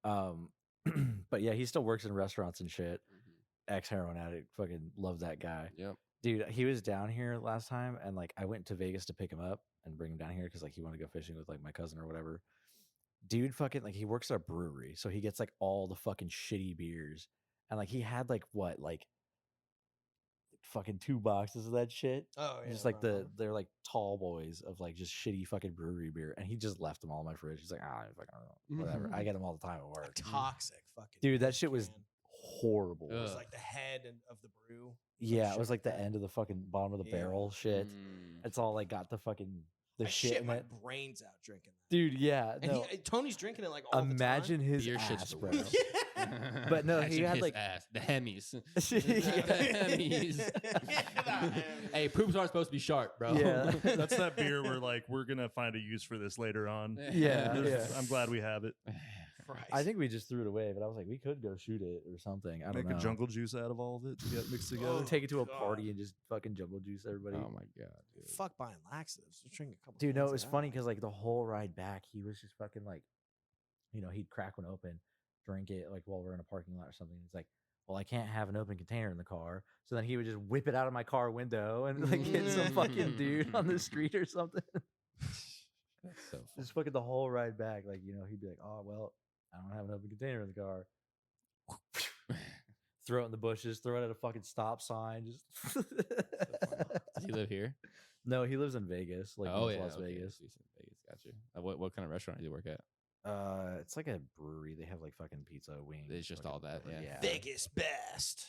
But yeah, he still works in restaurants and shit. Ex-heroin addict, fucking love that guy. Yep. Dude, he was down here last time, and like I went to Vegas to pick him up and bring him down here because like he wanted to go fishing with like my cousin or whatever. Dude, fucking like he works at a brewery, so he gets like all the fucking shitty beers, and like he had like what like fucking 2 boxes of that shit. Oh yeah. Just like wow. they're like tall boys of like just shitty fucking brewery beer, and he just left them all in my fridge. He's like, whatever. I get them all the time at work. toxic fucking. Dude, that shit was can. horrible. It was Ugh. like the head of the brew. Yeah, shit it was like the that. end of the fucking bottom of the Yeah. barrel shit. Mm. It's all like got the fucking the I shit shit in my it. brains out drinking that. Dude, yeah. And No, Tony's drinking it like all imagine his Beer shit's ass, the bro. worst. Yeah. But no, he Imagine had, his like- ass. The Hemis. Yeah. Hey, poops aren't supposed to be sharp, bro. Yeah. That's that beer where like we're gonna find a use for this later on. Yeah, There's- yeah. I'm glad we have it. Christ. I think we just threw it away, but I was like, we could go shoot it or something. I don't Make know. a jungle juice out of all of it to get mixed together. Oh, Take it to a God. party and just fucking jungle juice everybody. Oh my god, dude. Fuck buying laxatives. Just drink a couple. Dude, no, cans it was of funny that. because like the whole ride back, he was just fucking like, you know, he'd crack one open, drink it like while we're in a parking lot or something. He's like, well, I can't have an open container in the car. So then he would just whip it out of my car window and like hit some fucking dude on the street or something. That's so funny. Just fucking the whole ride back. Like, you know, he'd be like, oh, well, I don't have an open container in the car. Throw it in the bushes, throw it at a fucking stop sign. Just Does he live here? No, he lives in Vegas, like oh North yeah, Las okay, Vegas. Vegas. Gotcha. What kind of restaurant do you work at? It's like a brewery. They have like fucking pizza, wings. It's just fucking all that, whatever. yeah. Vegas best.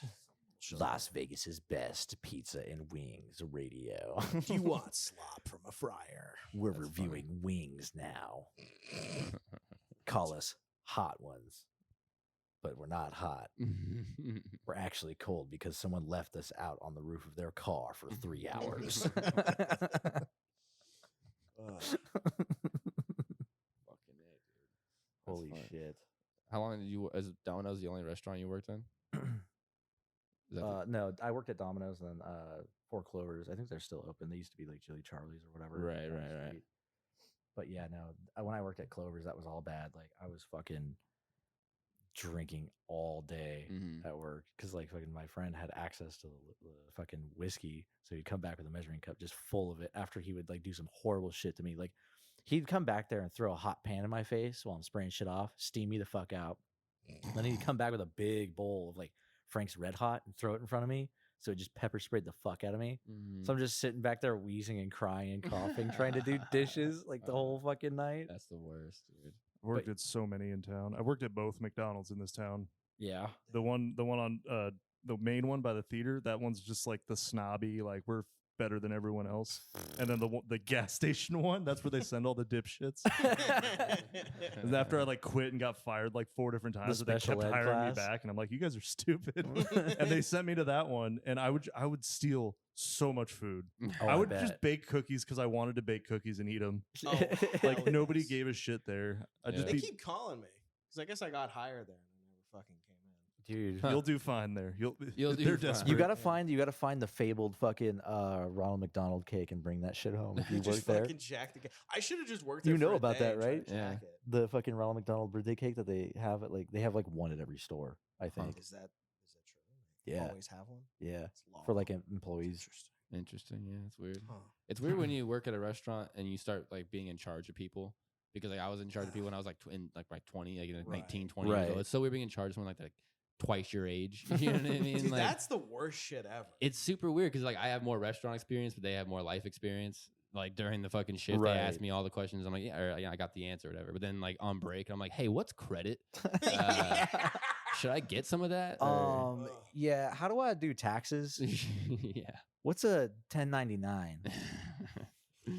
Las Vegas's best pizza and wings radio. Do you want slop from a fryer? We're That's reviewing wings now. Call us hot ones. But we're not hot. We're actually cold because someone left us out on the roof of their car for 3 hours. Fucking A, dude. That's Holy funny. shit. How long did you? Is Domino's the only restaurant you worked in? Is that the- No, I worked at Domino's and then Four Clovers. I think they're still open. They used to be like Chili Charlie's or whatever. Right, down the right, right. street. But yeah, no, when I worked at Clovers, that was all bad. Like I was fucking drinking all day Mhm. at work because like fucking my friend had access to the fucking whiskey, so he'd come back with a measuring cup just full of it after he would like do some horrible shit to me. Like he'd come back there and throw a hot pan in my face while I'm spraying shit off, steam me the fuck out. Then he'd come back with a big bowl of like Frank's Red Hot and throw it in front of me. So it just pepper sprayed the fuck out of me. Mhm. So I'm just sitting back there wheezing and crying and coughing, trying to do dishes like the whole fucking night. That's the worst, dude. I worked at so many in town. I worked at both McDonald's in this town. Yeah. The one on the main one by the theater, that one's just like the snobby, like we're better than everyone else. And then the gas station one, that's where they send all the dipshits. And after I like quit and got fired like 4 different times, but they special kept ed hiring me class? back, and I'm like, you guys are stupid. And they sent me to that one, and I would steal so much food. Oh, I would bet. just bake cookies because I wanted to bake cookies and eat them. Oh, Like hell nobody yes. gave a shit there. I Yeah. just They be, keep calling me because I guess I got higher there and I never fucking came in. Dude. you'll do fine there. You'll You'll do they're fine. desperate. You gotta find the fabled fucking Ronald McDonald cake and bring that shit home if you work Just there. fucking jacked the. I should have just worked. You there for know a about day that, and tried right? to Yeah. jack it. The fucking Ronald McDonald birthday cake that they have at like they have like one at every store, I think. Is that true? They Yeah. Always have one. Yeah. It's For long. like employees. Interesting. Interesting. Yeah, it's weird. Huh. It's weird when you work at a restaurant and you start like being in charge of people. Because like I was in charge of people when I was like in like 20, like Right. 19, 20 years Right. old. It's so weird being in charge of someone like twice your age. You know what I mean? Dude, Like, that's the worst shit ever. it's super weird because like I have more restaurant experience, but they have more life experience. Like during the fucking shift, Right. they ask me all the questions. I'm like, yeah, I got the answer, or whatever. But then like on break, I'm like, hey, what's credit? Should I get some of that? Or- Yeah. How do I do taxes? yeah. What's a 1099?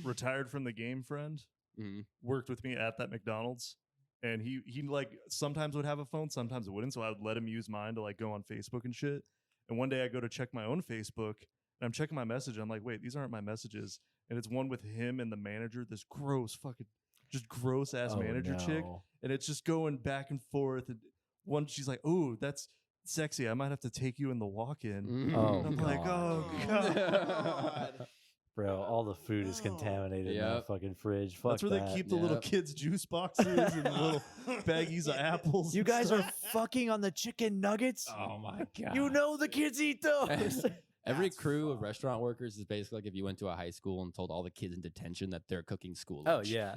Retired from the game friend Mhm. worked with me at that McDonald's, and he like sometimes would have a phone, sometimes it wouldn't, so I would let him use mine to like go on Facebook and shit. And one day I go to check my own Facebook and I'm checking my message, I'm like, wait, these aren't my messages. And it's one with him and the manager, this gross fucking just gross ass Oh, manager chick, no. and it's just going back and forth. And one, she's like, "Oh, that's sexy. I might have to take you in the walk-in." Mhm. Oh, I'm like, God. "Oh god." Bro, all the food is No. contaminated in Yep. that fucking fridge. Fuck That's where that. they keep the little Yep. kids' juice boxes and the little baggies of apples. You and guys stuff. are fucking on the chicken nuggets. Oh my god. You know the kids eat those. Every That's crew of fucked. restaurant workers is basically like if you went to a high school and told all the kids in detention that they're cooking school Oh, lunch. yeah.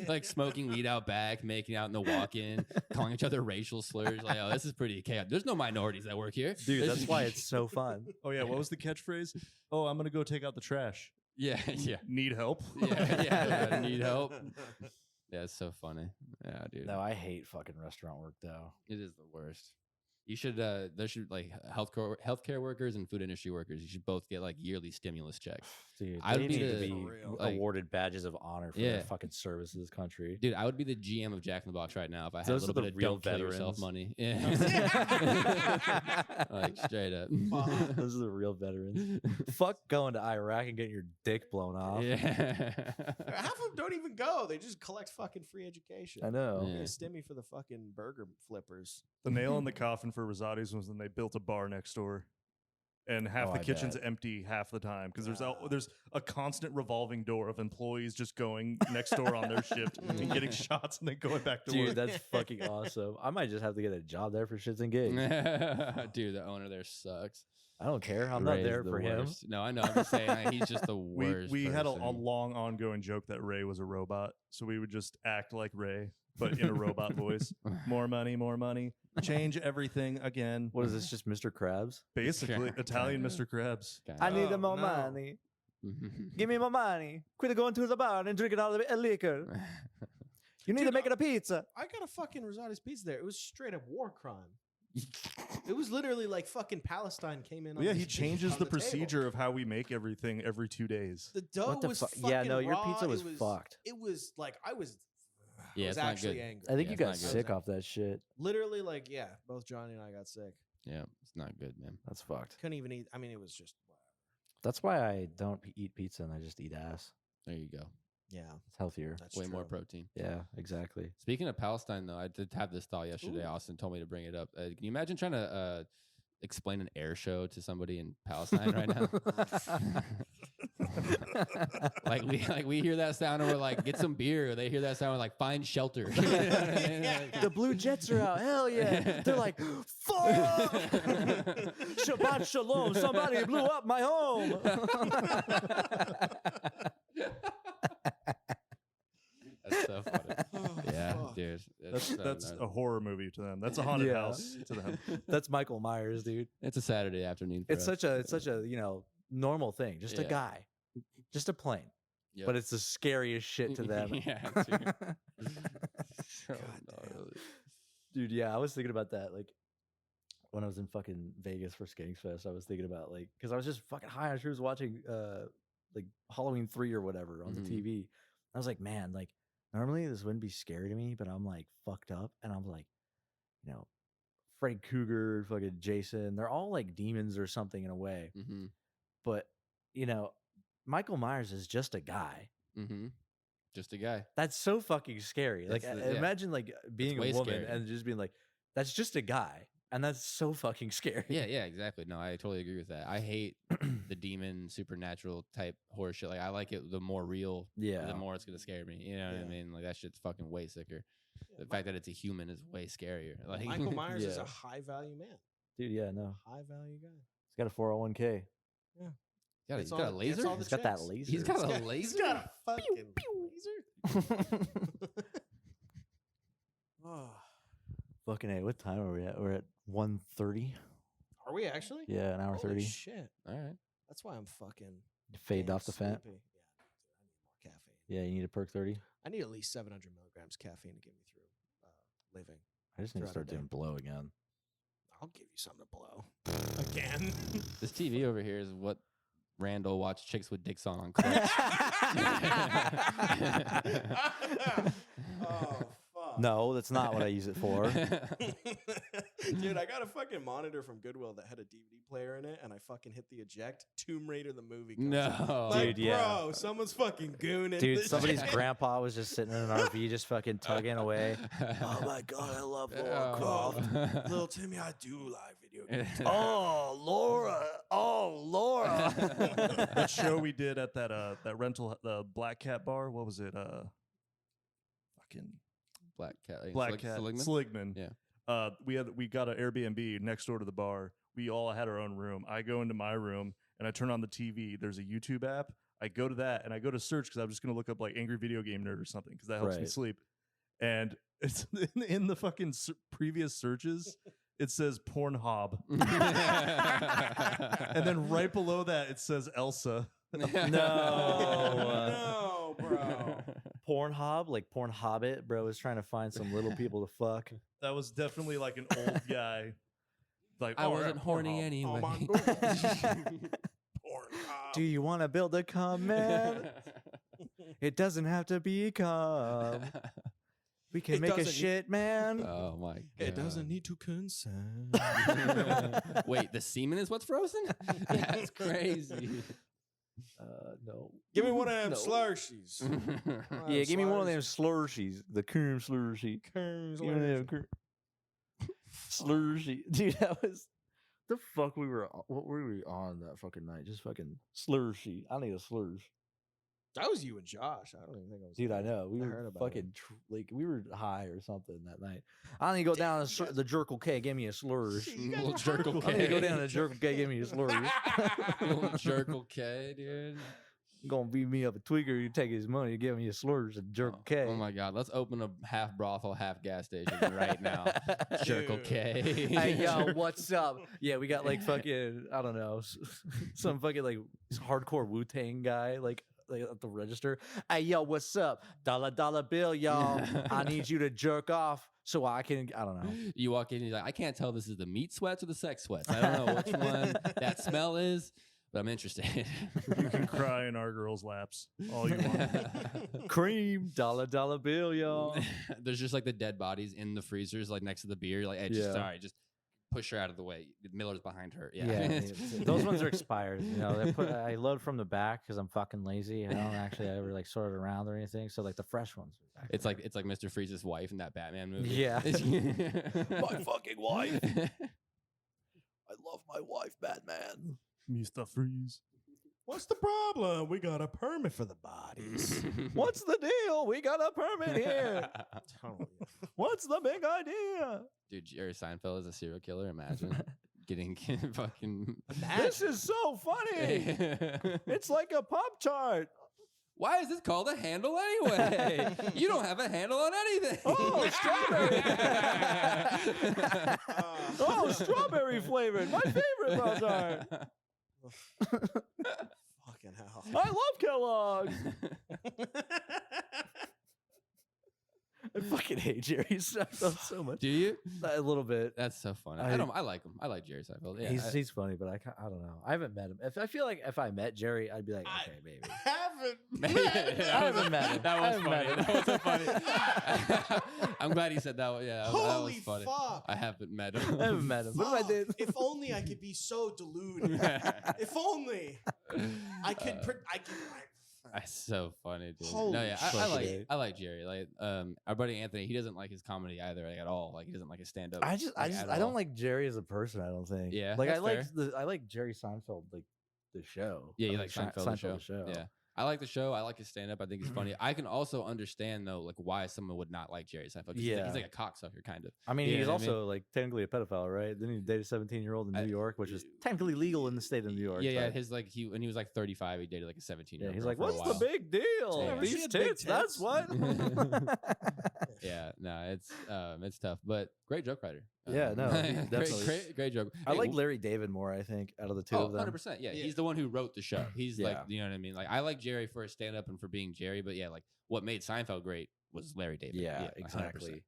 like smoking weed out back, making out in the walk-in, calling each other racial slurs. Like, oh, this is pretty chaotic. There's no minorities that work here. Dude, This that's is- why it's so fun. Oh yeah, what was the catchphrase? Oh, I'm gonna go take out the trash. yeah, yeah, Need help? yeah. I need help. Yeah, it's so funny. Yeah, dude. No, I hate fucking restaurant work though. It is the worst. You should there should like healthcare workers and food industry workers, you should both get like yearly stimulus checks. Dude, I would they be need to the- be For real. like- awarded badges of honor for Yeah. their fucking service to this country. Dude, I would be the GM of Jack in the Box right now if I had Those a are little the bit of real don't kill yourself veterans. money. Yeah. Like straight up. Those are the real veterans. Fuck going to Iraq and getting your dick blown off. Yeah. Half of them don't even go. They just collect fucking free education. I know. Yeah. They stimmy for the fucking burger flippers. The nail in the coffin for Rosati's was when they built a bar next door, and half Oh, the I kitchen's bet. empty half the time because Ah. there's a constant revolving door of employees just going next door on their shift and getting shots and then going back to Dude, work. that's fucking awesome. I might just have to get a job there for shits and gigs. Dude, the owner there sucks. I don't care. I'm Ray's not there the for him. worst. No, I know. I'm just saying like, he's just the We worst. we had a person. long ongoing joke that Ray was a robot, so we would just act like Ray but in a robot voice. More money, change everything again. What is this? Just Mr. Krabs? Basically, Kinda. Italian Mr. Krabs. Kinda. I need Oh, more no. money. Give me more money. Quit going to the bar and drinking all the liquor. You need to Dude, make it a pizza. I got a fucking Rosati's pizza there. It was straight up war crime. It was literally like fucking Palestine came in. Well, yeah, on he this- changes on the table. procedure of how we make everything every 2 days. The dough What the was fuck? fucking Yeah, no, your raw. pizza was it fucked. It was like I was Yeah, was it's not actually good. angry. I think Yeah, you it's got not good. sick off that shit. Literally, like, yeah, both Johnny and I got sick. Yeah, it's not good, man. That's fucked. Couldn't even eat. I mean, it was just whatever. That's why I don't eat pizza and I just eat ass. There you go. Yeah, It's healthier. that's Way more true. protein. Yeah, exactly. Speaking of Palestine, though, I did have this thought yesterday. Ooh. Austin told me to bring it up. Can you imagine trying to explain an air show to somebody in Palestine right now? Like we hear that sound and we're like, get some beer. Or they hear that sound and we're like, find shelter. You know what I mean? Like- The Blue Jets are out. Hell yeah. They're like, fuck. Shabbat shalom. Somebody blew up my home. That's so funny. Yeah, fuck. dude. That's so a horror movie to them. That's a haunted Yeah. house to them. That's Michael Myers, dude. It's a Saturday afternoon. For It's us. such a normal thing. Just a Yeah. guy, just a plane. Yep. But it's the scariest shit to them. Yeah, dude. So gnarly. Dude, yeah, I was thinking about that. Like when I was in fucking Vegas for Skanks Fest, I was thinking about like because I was just fucking high. I was watching like Halloween 3 or whatever on the Mhm. TV. I was like, man, like normally this wouldn't be scary to me, but I'm like fucked up, and I'm like, Freddy Krueger, fucking Jason, they're all like demons or something in a way. Mm-hmm. But Michael Myers is just a guy. Mm-hmm. Just a guy. That's so fucking scary. Like, That's the- yeah. imagine like being a way woman scarier. and just being like, "That's just a guy," and that's so fucking scary. Yeah, exactly. No, I totally agree with that. I hate the demon supernatural type horror shit. Like I like it the more real, Yeah. the more it's gonna scare me. You know what I Yeah. mean? Like that shit's fucking way sicker. Yeah, The fact that it's a human is way scarier. Like Michael Myers is Yeah. a high value man, Dude. Yeah, no, high value guy. he's got a 401k. he's Gets got a all- gets laser. all the He's got that chicks. laser. He's got a He's laser. got a fucking laser. Oh, Fucking A. What time are we at? We're at 1:30. are we actually? Yeah, an hour Holy 30. shit. All right. That's why I'm fucking Fade damn off the fat. sleepy. Yeah, dude, I need more caffeine. Yeah, you need a perk 30. I need at least 700 milligrams caffeine to get me through living. I just need to Throughout start the day. doing blow again. I'll give you something to blow again. This TV over here is what Randall watched chicks with dicks on Clutch. Oh fuck. No, that's not what I use it for. Dude, I got a fucking monitor from Goodwill that had a DVD player in it, and I fucking hit the eject. Tomb Raider the movie. Comes up. No. Like, Dude, yeah. bro, someone's fucking gooning. Dude, this somebody's shit. grandpa was just sitting in an RV, just fucking tugging away. Oh my god, I love Laura Croft. Little Timmy, I do like video games. Oh, Laura. Oh, Laura. That show we did at that rental the Black Cat bar. What was it? Fucking Black Cat. Black Cat Seligman. Yeah. We got an Airbnb next door to the bar. We all had our own room. I go into my room and I turn on the TV. There's a YouTube app. I go to that and I go to search because I'm just gonna look up like Angry Video Game Nerd or something because that helps me Right. sleep. And it's in the fucking previous searches. It says Pornhub, and then right below that it says Elsa. No. No, bro. Pornhub, like Porn Hobbit, bro, is trying to find some little people to fuck. That was definitely like an old guy. Like I "Oh, wasn't yeah, horny Pornhub." anyway. Oh, my God. Pornhub. Do you want to build a cum, man? It doesn't have to be cum. We can It make a doesn't- shit, man. Oh my god. It doesn't need to consent. Wait, the semen is what's frozen? That's crazy. No. Give me one of them No. slushies. Yeah, give me one of them slursies. The cum slurshie. Kerms, Give me them slurshie. Dude, that was the fuck we were on. What were we on that fucking night? Just fucking slurshie. I need a slursh. That was you and Josh. I don't even think I was. Dude, I there. know. We I were heard about fucking, like, we were high or something that night. I need to go down to the Jerkle K. Give me a slursh. Little jerkle I need to go K. down to the Jerkle K. Give me a slursh. Little jerkle K, dude. Gonna beat me up a tweaker. You take his money. Give me a slursh at Jerkle K. Oh my god, let's open a half brothel, half gas station right now. Jerkle Dude. K. Hey, yo, what's up? Yeah, we got like fucking, I don't know, some fucking like hardcore Wu-Tang guy, like at the register. Hey, yo, what's up? Dollar bill, y'all. I need you to jerk off so I can, I don't know. You walk in, and you're like, I can't tell this is the meat sweats or the sex sweats. I don't know which one that smell is, but I'm interested. You can cry in our girls' laps all you want. Cream, dollar bill, y'all. There's just like the dead bodies in the freezers, like next to the beer. You're like, hey, just Yeah. sorry, just push her out of the way. Miller's behind her. Yeah. Yeah, those ones are expired. You know, I load from the back because I'm fucking lazy. I don't actually ever like sort it around or anything. So like the fresh ones. are back It's there. like Mr. Freeze's wife in that Batman movie. Yeah. My fucking wife. I love my wife, Batman. Mr. Freeze. What's the problem? We got a permit for the bodies. What's the deal? We got a permit here. Totally. What's the big idea? Dude, Jerry Seinfeld is a serial killer. Imagine getting fucking. This is so funny. It's like a Pop Tart. Why is this called a handle anyway? You don't have a handle on anything. Oh, strawberry. Oh, strawberry flavored. My favorite Pop Tart. Fucking hell. I love Kellogg's. I fucking hate Jerry Seinfeld so much. Do you? A little bit. That's so funny. I- I like him. I like Jerry Seinfeld. Yeah, He's funny, but I don't know. I haven't met him. I feel like if I met Jerry, I'd be like, okay, maybe. I haven't met him. That I was haven't met funny. him. That was so funny. I'm glad he said that. Yeah, that Holy was funny. fuck. I haven't met I him. haven't met him. But if I did, If only I could be so deluded. If only I could. That's so funny, dude. Holy no, yeah, shit. I like Jerry. Like, our buddy Anthony, he doesn't like his comedy either, like at all. Like, he doesn't like his stand up. I don't like Jerry as a person. I don't think. Yeah, like that's I like Jerry Seinfeld, like the show. Yeah, I you like Seinfeld, the show. Yeah, I like the show. I like his stand up. I think he's funny. I can also understand though, like why someone would not like Jerry Seinfeld. 'Cause Yeah. he's like a cocksucker, kind of. I mean, You he's know what I also like technically a pedophile, right? Didn't he date a 17-year-old in I- New York, which is technically legal in the state of New York. Yeah, yeah. but- His like when he was like 35, he dated like a 17-year-old. Yeah, he's like, for a what's the while." big deal? Yeah. These She had big tits, that's tits. what. Yeah, no, it's tough, but great joke writer. Yeah, no, definitely. great joke. I Hey, like Larry David more, I think, out of the two Oh, of them. 100%. Yeah, Yeah. he's the one who wrote the show. He's like, Yeah. you know what I mean? Like, I like Jerry for his stand up and for being Jerry, but yeah, like what made Seinfeld great was Larry David. Yeah, 100%. exactly.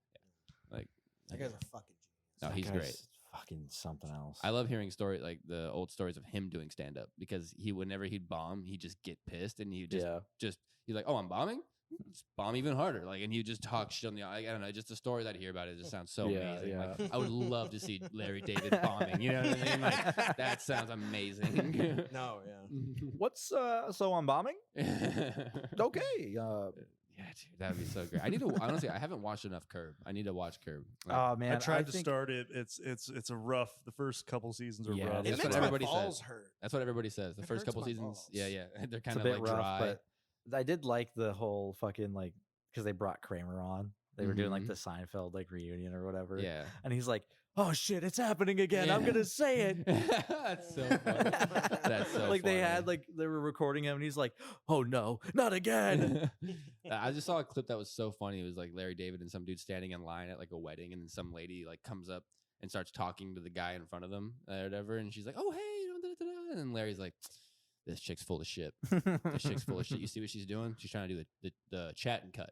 Like, That guy's a fucking genius. no, That he's guy's great. Fucking something else. I love hearing like the old stories of him doing stand up because whenever he'd bomb, he'd just get pissed and he'd just he's like, oh, I'm bombing? Let's bomb even harder. Like, and he would just talk shit on the, I don't know, just the story that I hear about it just sounds so amazing. Yeah. Like, I would love to see Larry David bombing. You know what I mean? Like, that sounds amazing. No, yeah. What's so I'm bombing? Okay. Yeah, dude, that'd be so great. I need to honestly. I haven't watched enough Curb. I need to watch Curb. Like, Oh man, I tried to think start it. It's a rough. The first couple seasons are Yeah, rough. It That's what makes my everybody balls says. hurt. That's what everybody says. The It first hurts couple my seasons, balls. yeah, they're it's kind a of bit like rough, dry. but I did like the whole fucking like because they brought Kramer on. They were doing like Mhm. the Seinfeld like reunion or whatever. Yeah, And he's like, "Oh shit, it's happening again. I'm Yeah. gonna say it." That's so funny. That's so like they had funny. like they were recording him, and he's like, "Oh no, not again." I just saw a clip that was so funny. It was like Larry David and some dude standing in line at like a wedding, and then some lady like comes up and starts talking to the guy in front of them or whatever, and she's like, "Oh hey," and then Larry's like, "This chick's full of shit. This chick's full of shit. You see what she's doing? She's trying to do the chat and cut.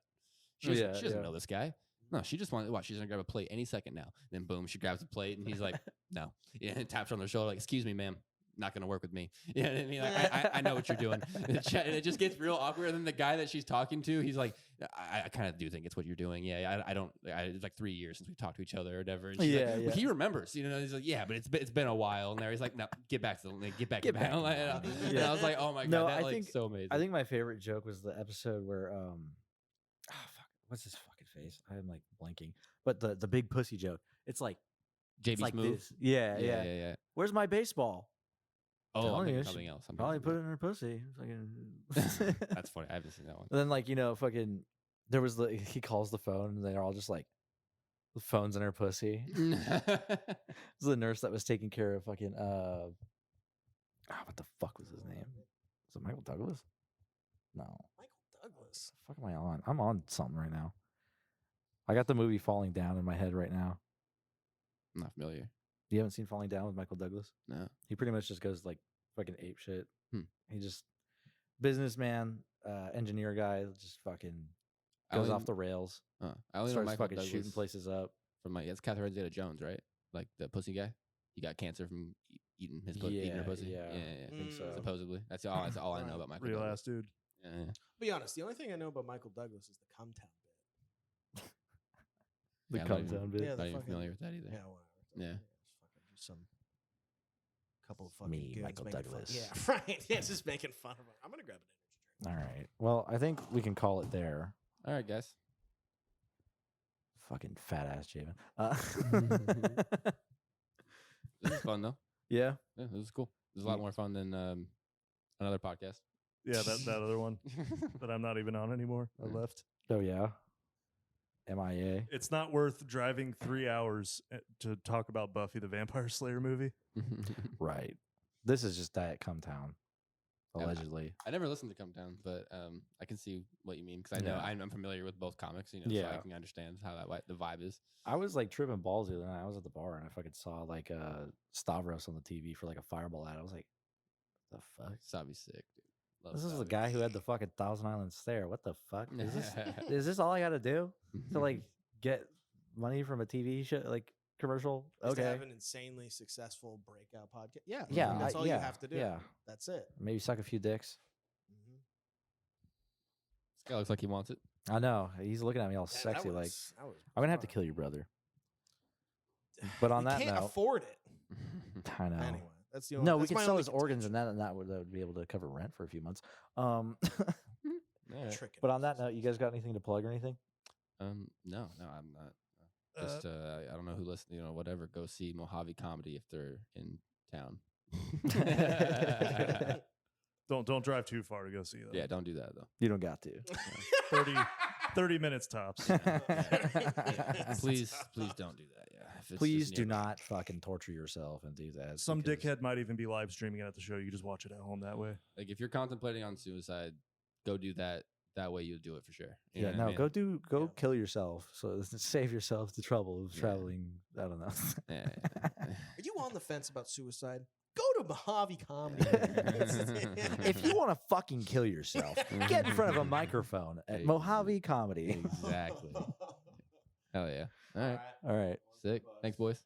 She doesn't know this guy." No, she just wanted to watch. She's gonna grab a plate any second now. Then boom, she grabs a plate, and he's like, "No," yeah, and taps her on the shoulder like, "Excuse me, ma'am, not gonna work with me." Yeah, I mean, like, I know what you're doing. And it just gets real awkward. And then the guy that she's talking to, he's like, "I kind of do think it's what you're doing. Yeah, I don't. It's like 3 years since we talked to each other or whatever." And she's like, well, he remembers. You know, he's like, "Yeah, but it's been a while." And there he's like, "No, get back to the get back." And I was like, "Oh my god, No, that I think- so amazing." I think my favorite joke was the episode where fuck, what's his fucking face? I'm like blanking. But the big pussy joke. It's like JB it's like Smooth. this. Yeah. Where's my baseball? Oh, I'm Telling you, thinking she something else. I'm Probably thinking put it in her pussy. Fucking- That's funny. I haven't seen that one. And then like fucking there was he calls the phone and they're all just like the phone's in her pussy. It was the nurse that was taking care of fucking what the fuck was his name? Was it Michael Douglas? No. Michael Douglas. What the fuck am I on? I'm on something right now. I got the movie Falling Down in my head right now. I'm not familiar. You haven't seen Falling Down with Michael Douglas? No. He pretty much just goes like fucking ape shit. Hmm. He just businessman, engineer guy, just fucking I goes only- off the rails. I only know Starts Michael fucking Douglas shooting places up. from like it's Catherine Zeta-Jones, right? Like the pussy guy. He got cancer from eating his eating her pussy. Yeah, yeah. I think so. Supposedly, that's all I know about Michael. Real Douglas. ass dude. Yeah. Be honest, the only thing I know about Michael Douglas is the cum town bit. The Yeah, I'm cum not even- down bit. Yeah, Not the even fucking- familiar with that either. Yeah, whatever. Yeah. Just fucking some couple of fucking Me, goons Michael making Douglas. Fun. Yeah, right. Yeah, just making fun of him. I'm gonna grab an energy drink. All right. Well, I think we can call it there. All right, guys. Fucking fat ass Javen. This is fun though. Yeah. Yeah, this is cool. This is a lot more fun than Another podcast. Yeah, that other one that I'm not even on anymore. I Yeah. left. Oh yeah. MIA. It's not worth driving 3 hours to talk about Buffy the Vampire Slayer movie. Right. This is just Diet Come Town. Yeah, Allegedly. I never listened to Come Down, but I can see what you mean because I know Yeah. I'm familiar with both comics. So Yeah. I can understand how the vibe is. I was like tripping balls the other night. I was at the bar and I fucking saw like Stavros on the TV for like a Fireball ad. I was like, the fuck? Sabi's sick, dude. Love This is the Sabi. guy who had the fucking Thousand Island stare. What the fuck? Is this all I gotta do to like get money from a TV show like commercial? Is to Okay. have an insanely successful breakout podcast. Yeah. Yeah. That's all yeah, you have to do. Yeah. That's it. Maybe suck a few dicks. Mhm. This guy looks like he wants it. I know. He's looking at me all Yeah, sexy. that Like, was- that was I'm gonna have to bizarre. kill your brother. But on We that can't note, afford it. I know. Anyway, that's the only. No, we that's could my sell only his organs, contention. and that would be able to cover rent for a few months. All right. Tricking But us. on that note, you guys got anything to plug or anything? No, I'm not. Just I don't know who listens. Whatever. Go see Mojave Comedy if they're in town. Don't drive too far to go see them. Yeah, don't do that though. You don't got to. 30 minutes tops. Please don't do that. Yeah. If it's Please just do near- not fucking torture yourself and do that. Some because- dickhead might even be live streaming it at the show. You just watch it at home that way. Like if you're contemplating on suicide, go do that. That way you'll do it for sure. You Yeah, know what I no, mean? go kill yourself. So save yourself the trouble of Yeah. traveling. I don't know. Yeah. Are you on the fence about suicide? Go to Mojave Comedy. If you want to fucking kill yourself, get in front of a microphone at Hey. Mojave Comedy. Exactly. Hell yeah. All right. All right. Sick. Thanks, boys.